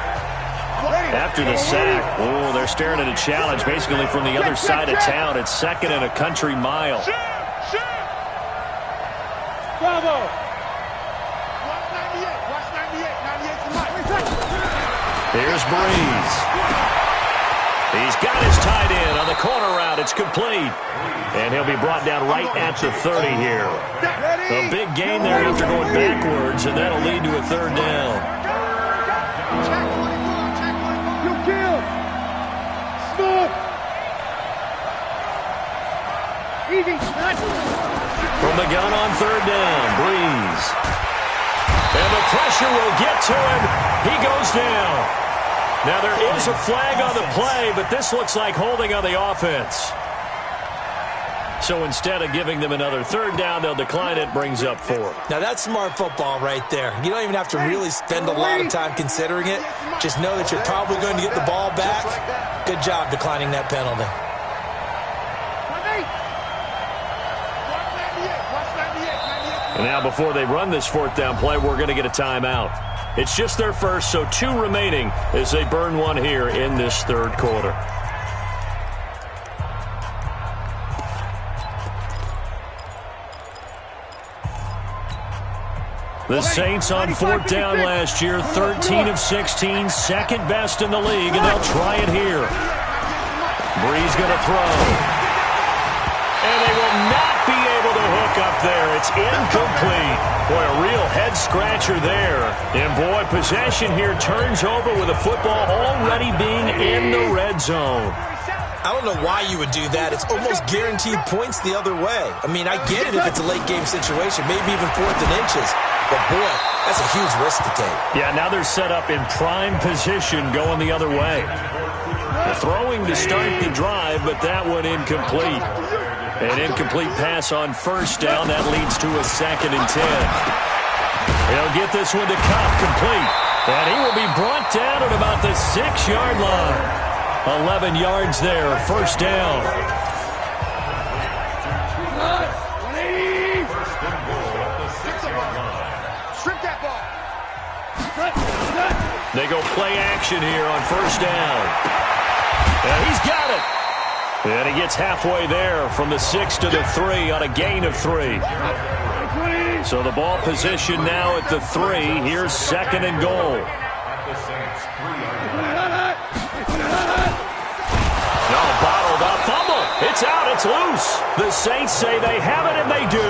After the sack, they're staring at a challenge basically from the other side of town. It's 2nd and a country mile. Bravo! Here's Breeze. He's got his tight end on the corner route. It's complete. And he'll be brought down right at the 30 here. A big gain there after going backwards, and that'll lead to a third down. You kill! Smooth! Easy! From the gun on third down, Breeze. And the pressure will get to him. He goes down. Now, there is a flag on the play, but this looks like holding on the offense. So instead of giving them another third down, they'll decline it, brings up 4. Now, that's smart football right there. You don't even have to really spend a lot of time considering it. Just know that you're probably going to get the ball back. Good job declining that penalty. And now before they run this 4th down play, we're going to get a timeout. It's just their first, so 2 remaining as they burn one here in this 3rd quarter. The Saints on 4th down last year, 13 of 16, 2nd best in the league, and they'll try it here. Breeze going to throw. And they will not be able to hook up there. It's incomplete. Boy, a real head-scratcher there. And, boy, possession here turns over with the football already being in the red zone. I don't know why you would do that. It's almost guaranteed points the other way. I mean, I get it if it's a late-game situation, maybe even 4th and inches. But, boy, that's a huge risk to take. Yeah, now they're set up in prime position going the other way. They're throwing to start the drive, but that one incomplete. An incomplete pass on 1st down. That leads to a 2nd and 10. He'll get this one to Cup complete. And he will be brought down at about the 6-yard line. 11 yards there, 1st down. They go play action here on 1st down. And he's got it. And he gets halfway there from the 6 to the 3 on a gain of 3. So the ball position now at the 3. Here's 2nd and goal. No, bottled up. Fumble. It's out. It's loose. The Saints say they have it, and they do.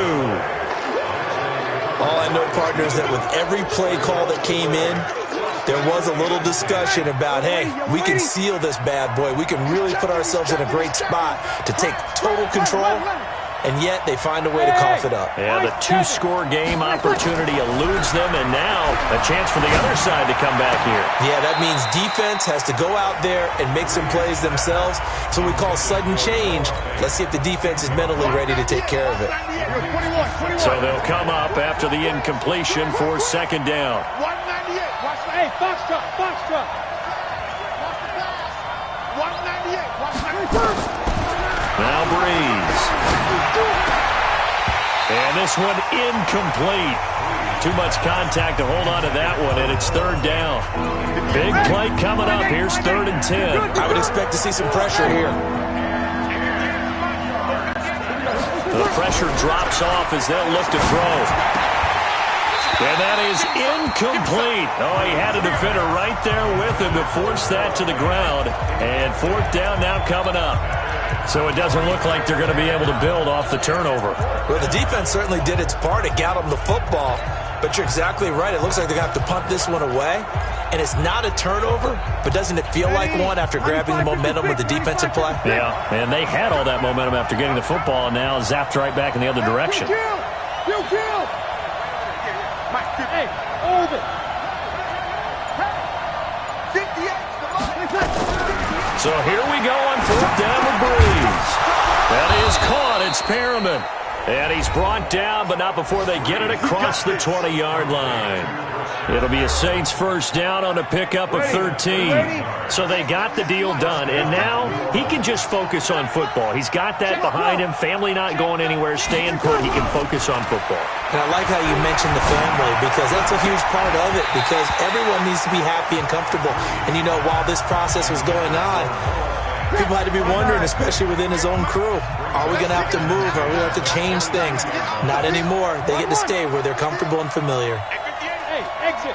All I know, partner, is that with every play call that came in, there was a little discussion about, hey, we can seal this bad boy. We can really put ourselves in a great spot to take total control, and yet they find a way to cough it up. Yeah, the 2-score game opportunity eludes them, and now a chance for the other side to come back here. Yeah, that means defense has to go out there and make some plays themselves. So we call sudden change. Let's see if the defense is mentally ready to take care of it. So they'll come up after the incompletion for 2nd down. 198. Watch the, hey, box truck, box truck. 198. Watch the, Now Breeze. And this one incomplete. Too much contact to hold on to that one, and it's 3rd down. Big play coming up. Here's 3rd and 10. I would expect to see some pressure here. The pressure drops off as they'll look to throw. And that is incomplete. Oh, he had a defender right there with him to force that to the ground. And 4th down now coming up. So it doesn't look like they're going to be able to build off the turnover. Well, the defense certainly did its part. It got them the football. But you're exactly right. It looks like they're going to have to punt this one away. And it's not a turnover, but doesn't it feel like one after grabbing the momentum with the defensive play? Yeah, and they had all that momentum after getting the football, and now zapped right back in the other direction. Hey, hold it. So here we go on 4th down with Breeze. That is caught. It's Perriman. And he's brought down, but not before they get it across the 20-yard line. It'll be a Saints 1st down on a pickup of 13. So they got the deal done, and now he can just focus on football. He's got that behind him. Family not going anywhere, staying put. He can focus on football. And I like how you mentioned the family, because that's a huge part of it, because everyone needs to be happy and comfortable. And, you know, while this process was going on, people had to be wondering, especially within his own crew, are we going to have to move? Are we going to have to change things? Not anymore. They get to stay where they're comfortable and familiar. Hey, exit.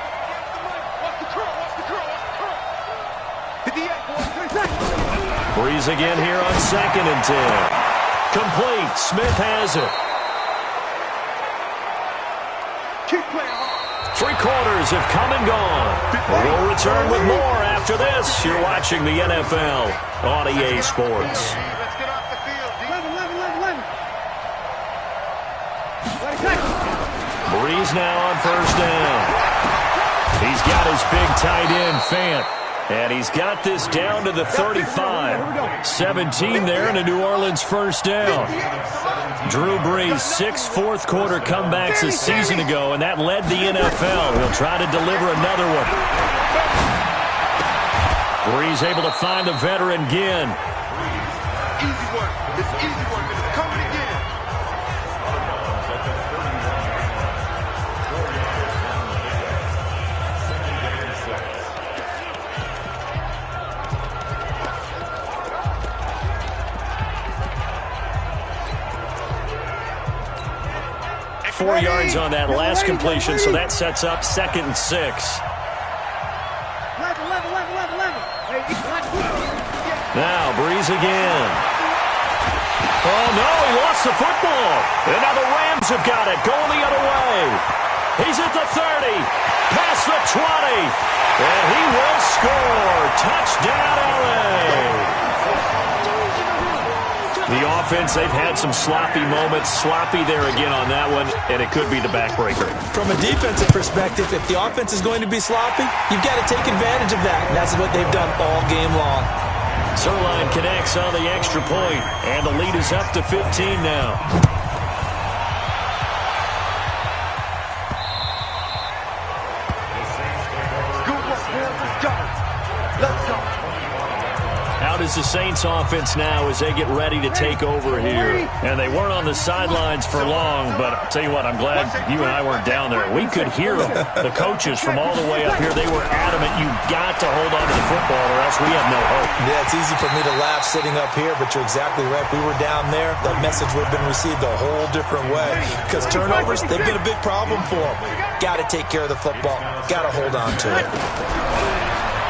Watch the curl, watch the curl, watch the curl. Hit the egg, boy. Breeze again here on 2nd and 10. Complete. Smith has it. Keep playing hard. 3 quarters have come and gone. We'll return with more after this. You're watching the NFL on EA Sports. Let's get off the field. 11. Breeze now on 1st down. He's got his big tight end, Fant. And he's got this down to the 35. 17 there in a New Orleans 1st down. Drew Brees, 6 fourth-quarter comebacks a season ago, and that led the NFL. He'll try to deliver another one. Brees able to find the veteran Ginn. Easy work. It's easy work. It's coming again. 4 yards on that last completion, so that sets up 2nd and 6. Now Breeze again. Oh no, he lost the football. And now the Rams have got it, going the other way. He's at the 30, past the 20, and he will score. Touchdown LA. The offense, they've had some sloppy moments. Sloppy there again on that one, and it could be the backbreaker. From a defensive perspective, if the offense is going to be sloppy, you've got to take advantage of that. And that's what they've done all game long. Zerline connects on the extra point, and the lead is up to 15 now. Out is is the Saints offense now as they get ready to take over here. And they weren't on the sidelines for long, but I'll tell you what, I'm glad you and I weren't down there. We could hear them. The coaches from all the way up here, they were adamant, you've got to hold on to the football or else we have no hope. Yeah, it's easy for me to laugh sitting up here, but you're exactly right. If we were down there, that message would have been received a whole different way. Because turnovers, they've been a big problem for them. Got to take care of the football. Got to hold on to it.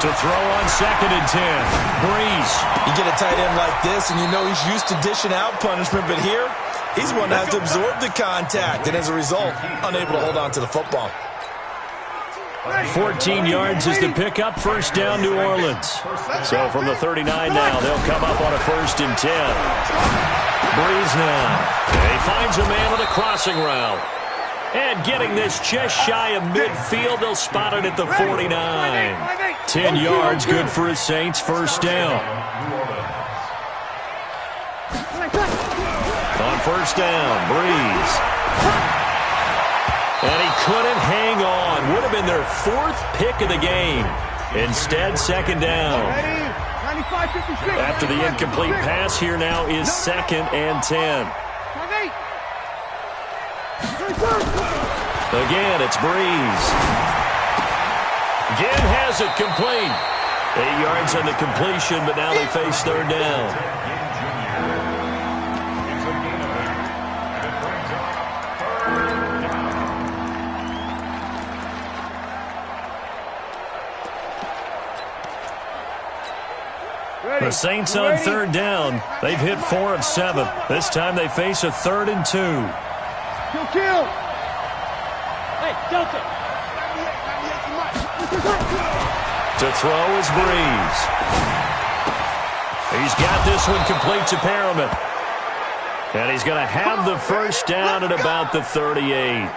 To throw on 2nd and 10. Breeze. You get a tight end like this, and you know he's used to dishing out punishment, but here, he's one that has to absorb the contact, and as a result, unable to hold on to the football. 14 yards is the pickup. First down, New Orleans. So from the 39 now, they'll come up on a 1st and 10. Breeze now. And he finds a man on a crossing route. And getting this just shy of midfield, they'll spot it at the 49. 10 yards, good for his Saints. First down. On first down, Breeze. And he couldn't hang on. Would have been their 4th pick of the game. Instead, 2nd down. After the incomplete pass, here now is 2nd and 10. Again, it's Breeze. Again has it complete. 8 yards on the completion, but now they face 3rd down. The Saints on 3rd down. They've hit 4 of 7. This time they face a 3rd and 2. Kill. Hey, Delta. To throw is Breeze. He's got this one complete to Perriman. And he's going to have the first down at about the 38.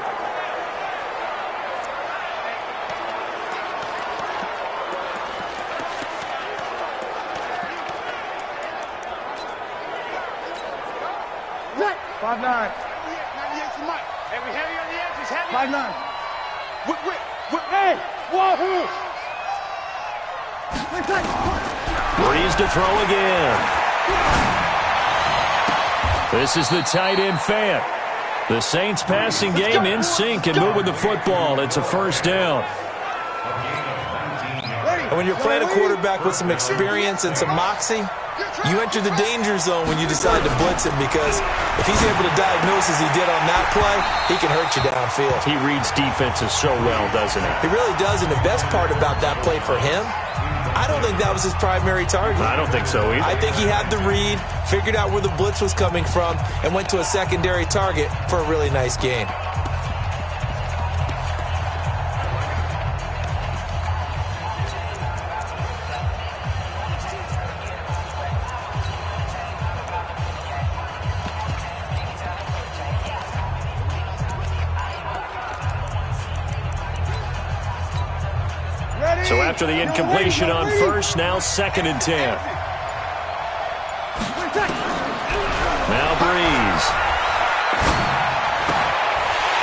What? 5'9". Hey, we heavy on the edges, heavy. 5'9". Hey, wahoo! Breeze to throw again. This is the tight end Fant. The Saints passing game in sync and moving the football. It's a first down. And when you're playing a quarterback with some experience and some moxie, you enter the danger zone when you decide to blitz him, because if he's able to diagnose as he did on that play, he can hurt you downfield. He reads defenses so well, doesn't he? He really does, and the best part about that play for him, I don't think that was his primary target. I don't think so either. I think he had the read, figured out where the blitz was coming from, and went to a secondary target for a really nice gain. So after the incompletion on first, now 2nd and 10. Now Breeze.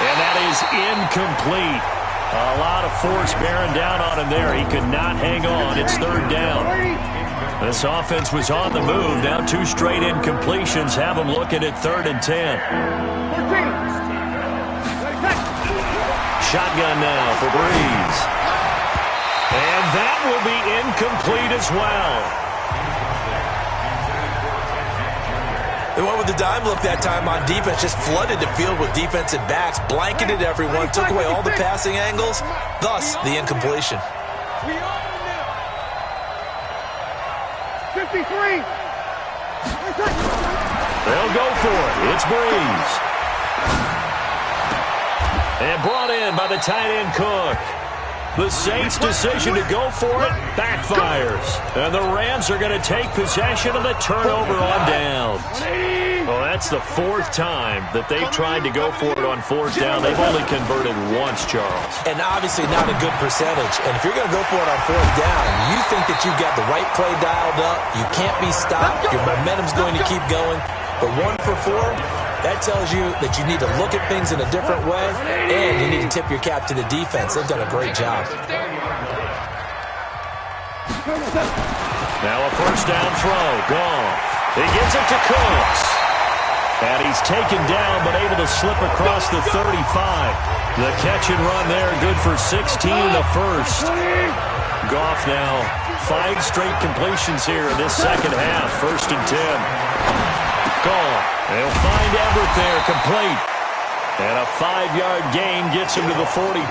And that is incomplete. A lot of force bearing down on him there. He could not hang on. It's 3rd down. This offense was on the move. Now 2 straight incompletions have them looking at 3rd and 10. Shotgun now for Breeze. And that will be incomplete as well. They went with the dime look that time on defense, just flooded the field with defensive backs, blanketed everyone, took away all the passing angles, thus the incompletion. 53. They'll go for it. It's Breeze. And brought in by the tight end Cook. The Saints' decision to go for it backfires. And the Rams are going to take possession of the turnover on downs. Well, that's the 4th time that they've tried to go for it on 4th down. They've only converted once, Charles. And obviously not a good percentage. And if you're going to go for it on 4th down, you think that you've got the right play dialed up, you can't be stopped, your momentum's going to keep going. But 1 for 4, that tells you that you need to look at things in a different way, and you need to tip your cap to the defense. They've done a great job. Now a first down throw. Gone. He gets it to Cooks. And he's taken down but able to slip across the 35. The catch and run there, good for 16 in the first. Goff now 5 straight completions here in this second half. First and 10. Gone. They'll find Everett there, complete. And a 5-yard gain gets him to the 42.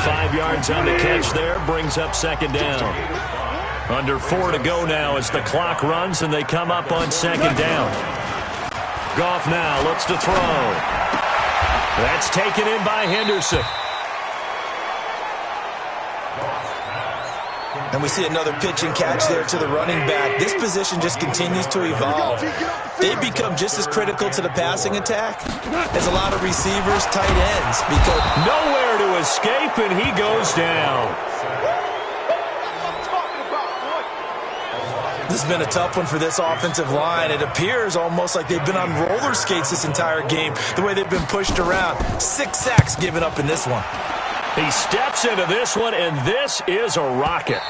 5 yards on the catch there, brings up second down. Under 4 to go now as the clock runs and they come up on second down. Goff now looks to throw. That's taken in by Henderson. And we see another pitch and catch there to the running back. This position just continues to evolve. They become just as critical to the passing attack as a lot of receivers, tight ends. Because nowhere to escape, and he goes down. This has been a tough one for this offensive line. It appears almost like they've been on roller skates this entire game, the way they've been pushed around. 6 sacks given up in this one. He steps into this one, and this is a rocket.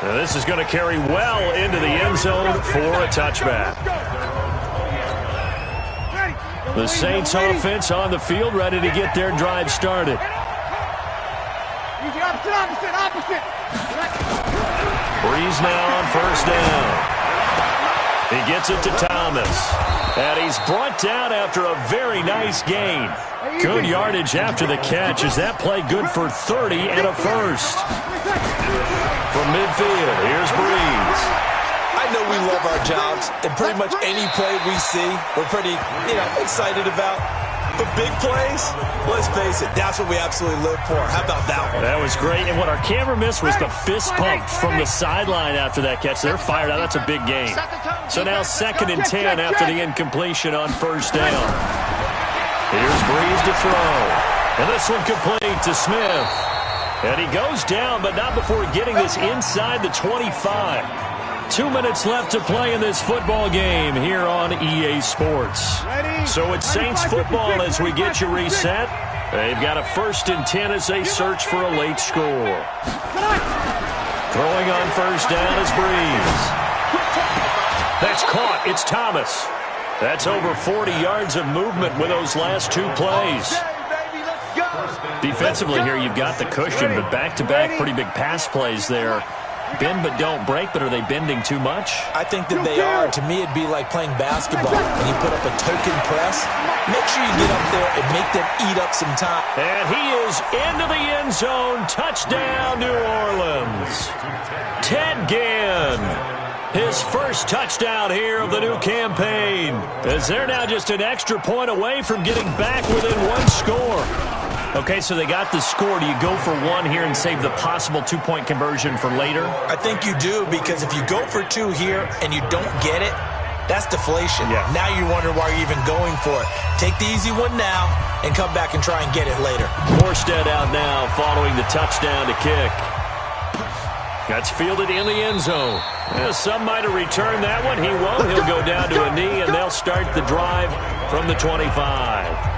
Now this is going to carry well into the end zone for a touchback. The Saints offense on the field, ready to get their drive started. Opposite. Breeze now on first down. He gets it to Thomas. And he's brought down after a very nice gain. Good yardage after the catch. Is that play good for 30 and a first? From midfield, here's Breeze. I know we love our jobs, and pretty much any play we see, we're pretty, excited about. But big plays, let's face it, that's what we absolutely live for. How about that one? That was great. And what our camera missed was the fist pump from the sideline after that catch. They're fired out. That's a big gain. So now 2nd and 10 after the incompletion on first down. Here's Breeze to throw. And this one complete to Smith. And he goes down, but not before getting this inside the 25. 2 minutes left to play in this football game here on EA Sports. So it's Saints football as we get you reset. They've got a 1st and 10 as they search for a late score. Throwing on first down is Breeze. That's caught. It's Thomas. That's over 40 yards of movement with those last 2 plays. Defensively here, you've got the cushion, but back-to-back pretty big pass plays there. Bend but don't break, but are they bending too much? I think that they are. To me, it'd be like playing basketball. When you put up a token press, make sure you get up there and make them eat up some time. And he is into the end zone. Touchdown, New Orleans. Ted Ginn. His first touchdown here of the new campaign. As they're now just an extra point away from getting back within 1 score. Okay, so they got the score. Do you go for 1 here and save the possible 2-point conversion for later? I think you do, because if you go for 2 here and you don't get it, that's deflation. Yeah. Now you wonder why you're even going for it. Take the easy one now and come back and try and get it later. Morstead out now following the touchdown to kick. That's fielded in the end zone. Some might have returned that one. He won't. He'll go down to a knee, and they'll start the drive from the 25.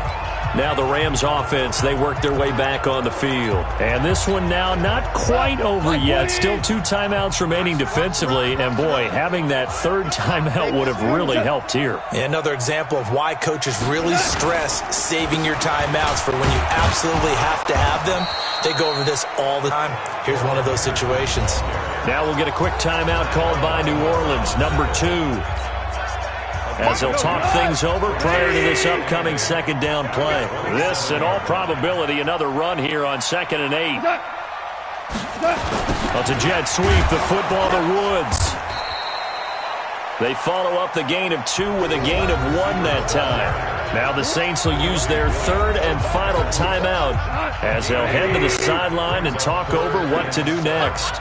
Now the Rams offense, they work their way back on the field. And this one now not quite over yet. Still 2 timeouts remaining defensively. And boy, having that 3rd timeout would have really helped here. Another example of why coaches really stress saving your timeouts for when you absolutely have to have them. They go over this all the time. Here's one of those situations. Now we'll get a quick timeout called by New Orleans, number 2. As they'll talk things over prior to this upcoming 2nd down play. This, in all probability, another run here on 2nd and 8. Well, it's a jet sweep, the football to Woods. They follow up the gain of 2 with a gain of 1 that time. Now the Saints will use their 3rd and final timeout as they'll head to the sideline and talk over what to do next.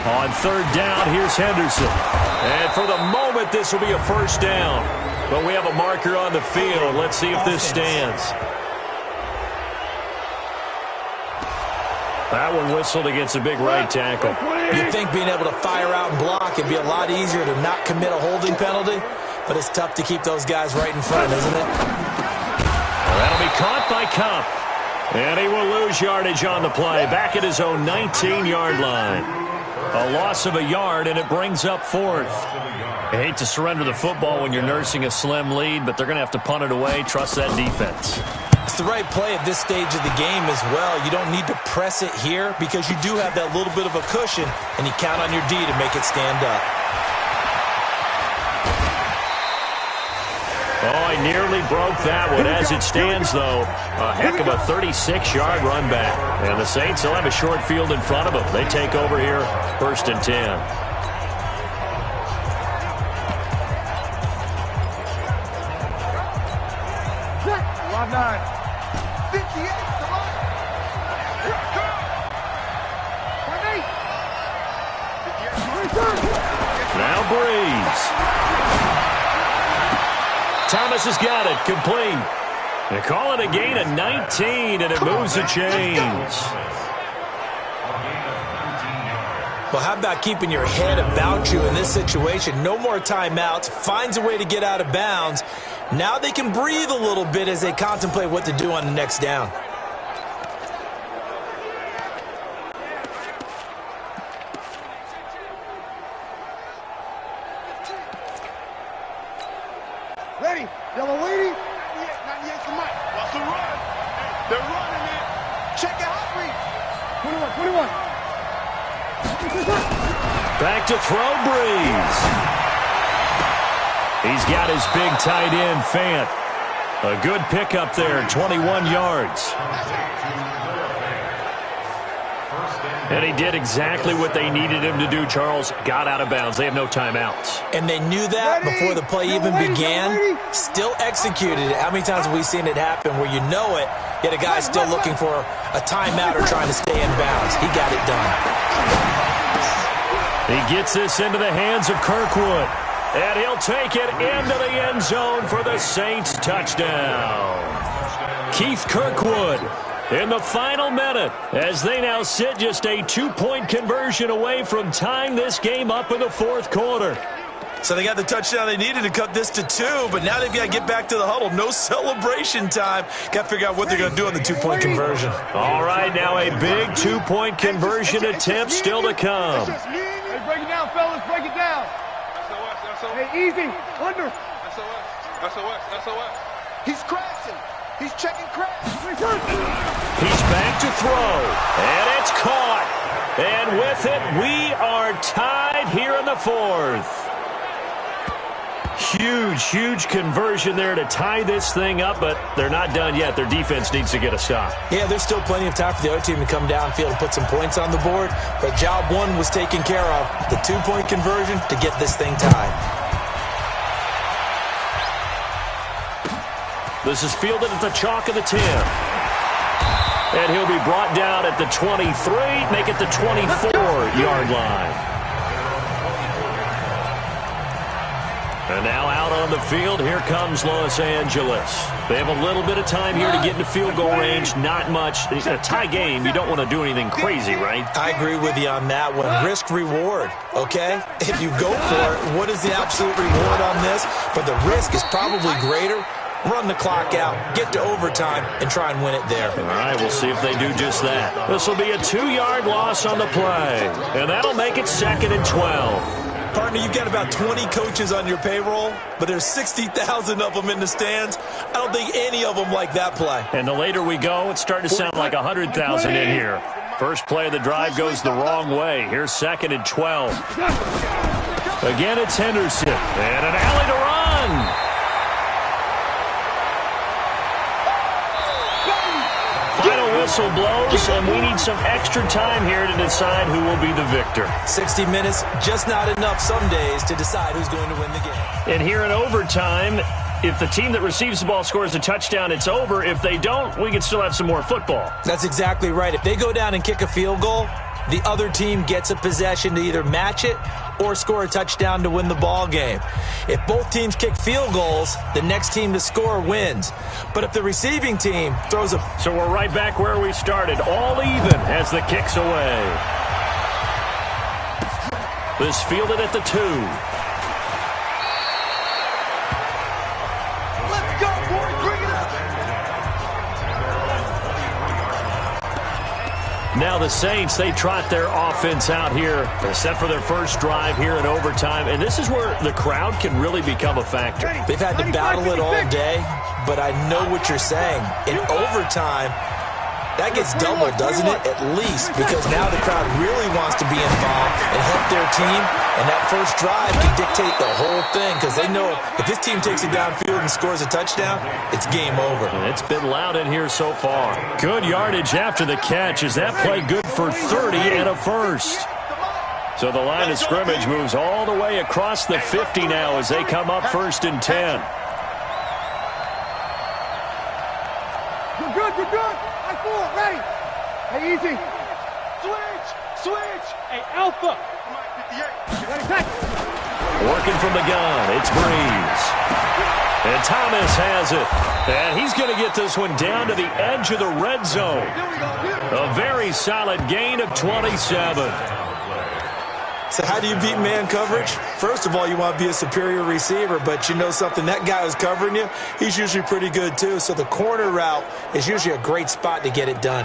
On 3rd down, here's Henderson. And for the moment, this will be a first down. But we have a marker on the field. Let's see if this stands. That one whistled against a big right tackle. You'd think being able to fire out and block would be a lot easier to not commit a holding penalty, but it's tough to keep those guys right in front, isn't it? Well, that'll be caught by Cup. And he will lose yardage on the play. Back at his own 19-yard line. A loss of a yard, and it brings up fourth. I hate to surrender the football when you're nursing a slim lead, but they're going to have to punt it away. Trust that defense. It's the right play at this stage of the game as well. You don't need to press it here because you do have that little bit of a cushion, and you count on your D to make it stand up. Oh, he nearly broke that one. As it stands, though, a heck of a 36-yard run back. And the Saints will have a short field in front of them. They take over here, 1st and 10. Line 9. 58, come on. Here it comes. 28. Now Breeze. Thomas has got it, complete. They call it a gain of 19, and it moves the chains. Well, how about keeping your head about you in this situation? No more timeouts. Finds a way to get out of bounds. Now they can breathe a little bit as they contemplate what to do on the next down. Ready, yellow lady. 98 to Mike. What's the run? They're running it. Check it out, Reed. 21. Back to throw, Breeze. He's got his big tight end, Fant. A good pickup there, 21 yards. And he did exactly what they needed him to do, Charles. Got out of bounds. They have no timeouts. And they knew that before the play even began. Still executed it. How many times have we seen it happen where you know it, yet a guy's still looking for a timeout or trying to stay in bounds? He got it done. He gets this into the hands of Kirkwood. And he'll take it into the end zone for the Saints touchdown. Keith Kirkwood in the final minute as they now sit just a 2-point conversion away from tying this game up in the fourth quarter. So they got the touchdown they needed to cut this to 2, but now they've got to get back to the huddle. No celebration time. Got to figure out what they're going to do on the 2-point conversion. All right, now a big 2-point conversion attempt still to come. Hey, break it down, fellas. Break it down. SOS. Hey, easy. Under. SOS. He's crashing. He's checking crash. He's back to throw, and it's caught. And with it, we are tied here in the fourth. Huge conversion there to tie this thing up, but they're not done yet. Their defense needs to get a stop. Yeah, there's still plenty of time for the other team to come downfield and put some points on the board, but job one was taken care of. The 2-point conversion to get this thing tied. This is fielded at the chalk of the 10. And he'll be brought down at the 23, make it the 24-yard line. And now out on the field, here comes Los Angeles. They have a little bit of time here to get into field goal range, not much. It's a tie game. You don't want to do anything crazy, right? I agree with you on that one. Risk-reward, okay? If you go for it, what is the absolute reward on this? But the risk is probably greater. Run the clock out, get to overtime, and try and win it there. All right, we'll see if they do just that. This will be a 2-yard loss on the play, and that'll make it 2nd and 12. Partner, you've got about 20 coaches on your payroll, but there's 60,000 of them in the stands. I don't think any of them like that play. And the later we go, it's starting to sound like 100,000 in here. First play of the drive goes the wrong way. Here's 2nd and 12. Again, it's Henderson, and an alley to run. Final whistle blows, and we need some extra time here to decide who will be the victor. 60 minutes, just not enough some days to decide who's going to win the game. And here in overtime, if the team that receives the ball scores a touchdown, it's over. If they don't, we can still have some more football. That's exactly right. If they go down and kick a field goal, the other team gets a possession to either match it or score a touchdown to win the ball game. If both teams kick field goals, the next team to score wins. But if the receiving team throws a... So we're right back where we started, all even as the kick's away. This fielded at the 2. Let's go, boys. Bring it up. Now the Saints, they trot their offense out here. They're set for their first drive here in overtime, and this is where the crowd can really become a factor. They've had to battle it all day, but I know what you're saying. In overtime, that gets doubled, doesn't it? At least, because now the crowd really wants to be involved and help their team, and that first drive can dictate the whole thing because they know if this team takes it downfield and scores a touchdown, it's game over. And it's been loud in here so far. Good yardage after the catch. Is that play good for 30 and a first? So the line of scrimmage moves all the way across the 50 now as they come up 1st and 10. You're good, you're good. High forward, ready. Hey, easy. Switch. Hey, Alpha. Ready, back. Working from the gun, it's Breeze. And Thomas has it. And he's going to get this one down to the edge of the red zone. A very solid gain of 27. So how do you beat man coverage? First of all, you want to be a superior receiver, but you know something, that guy who's covering you, he's usually pretty good too. So the corner route is usually a great spot to get it done.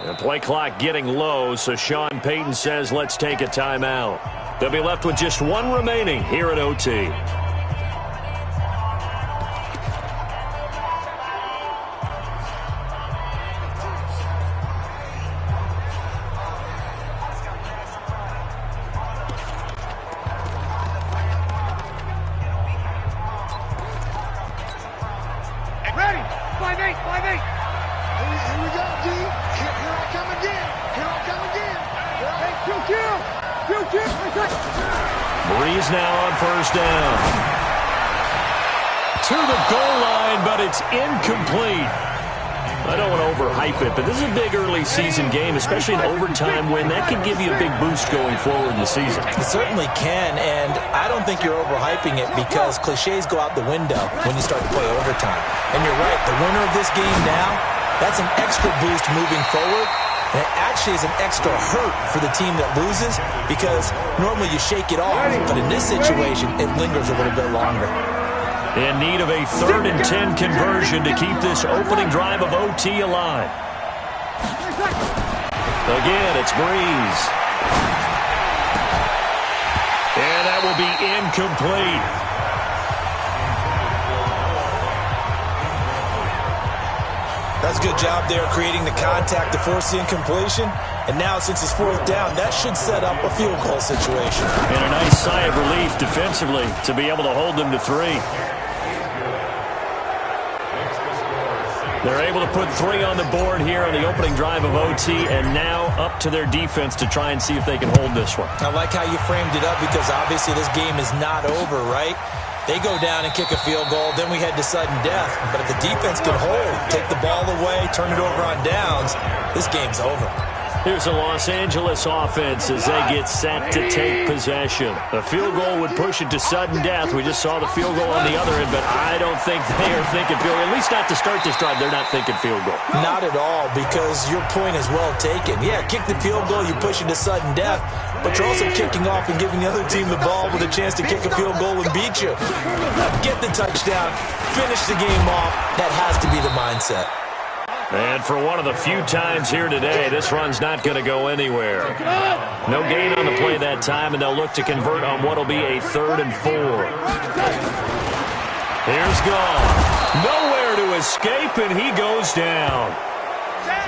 The play clock getting low, so Sean Payton says let's take a timeout. They'll be left with just one remaining here at OT. Ready. 5-8. Here we go, G. Here I come again. Hey, Q. Breeze now on 1st down. To the goal line, but it's incomplete. I don't want to overhype it, but this is a big early season game, especially an overtime win. That can give you a big boost going forward in the season. It certainly can, and I don't think you're overhyping it because cliches go out the window when you start to play overtime. And you're right, the winner of this game now, that's an extra boost moving forward. And it actually is an extra hurt for the team that loses because normally you shake it off, but in this situation, it lingers a little bit longer. In need of a 3rd and 10 conversion to keep this opening drive of OT alive. Again, it's Breeze. And that will be incomplete. That's a good job there creating the contact to force the incompletion. And now since it's 4th down, that should set up a field goal situation. And a nice sigh of relief defensively to be able to hold them to 3. They're able to put 3 on the board here on the opening drive of OT, and now up to their defense to try and see if they can hold this one. I like how you framed it up because obviously this game is not over, right? They go down and kick a field goal, then we head to sudden death. But if the defense can hold, take the ball away, turn it over on downs, this game's over. Here's the Los Angeles offense as they get set to take possession. A field goal would push it to sudden death. We just saw the field goal on the other end, but I don't think they are thinking field goal. At least not to start this drive. They're not thinking field goal. Not at all, because your point is well taken. Yeah, kick the field goal, you push it to sudden death, but you're also kicking off and giving the other team the ball with a chance to kick a field goal and beat you. Get the touchdown, finish the game off. That has to be the mindset. And for one of the few times here today, this run's not going to go anywhere. No gain on the play that time, and they'll look to convert on what will be a 3rd and 4. Here's Gone. Nowhere to escape, and he goes down.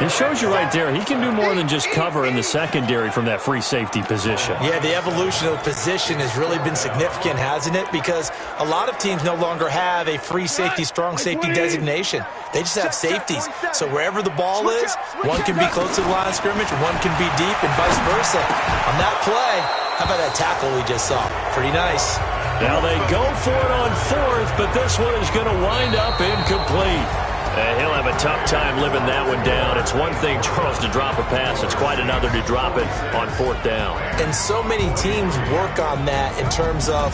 It shows you right there, he can do more than just cover in the secondary from that free safety position. Yeah, the evolution of the position has really been significant, hasn't it? Because a lot of teams no longer have a free safety, strong safety designation. They just have safeties. So wherever the ball is, one can be close to the line of scrimmage, one can be deep, and vice versa. On that play, how about that tackle we just saw? Pretty nice. Now they go for it on 4th, but this one is going to wind up incomplete. He'll have a tough time living that one down. It's one thing, Charles, to drop a pass. It's quite another to drop it on 4th down. And so many teams work on that in terms of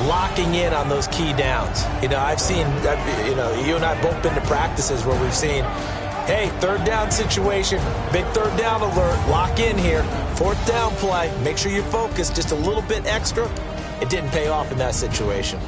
locking in on those key downs. I've seen, you and I both been to practices where we've seen, hey, third down situation, big third down alert, lock in here, fourth down play, make sure you're focused just a little bit extra. It didn't pay off in that situation.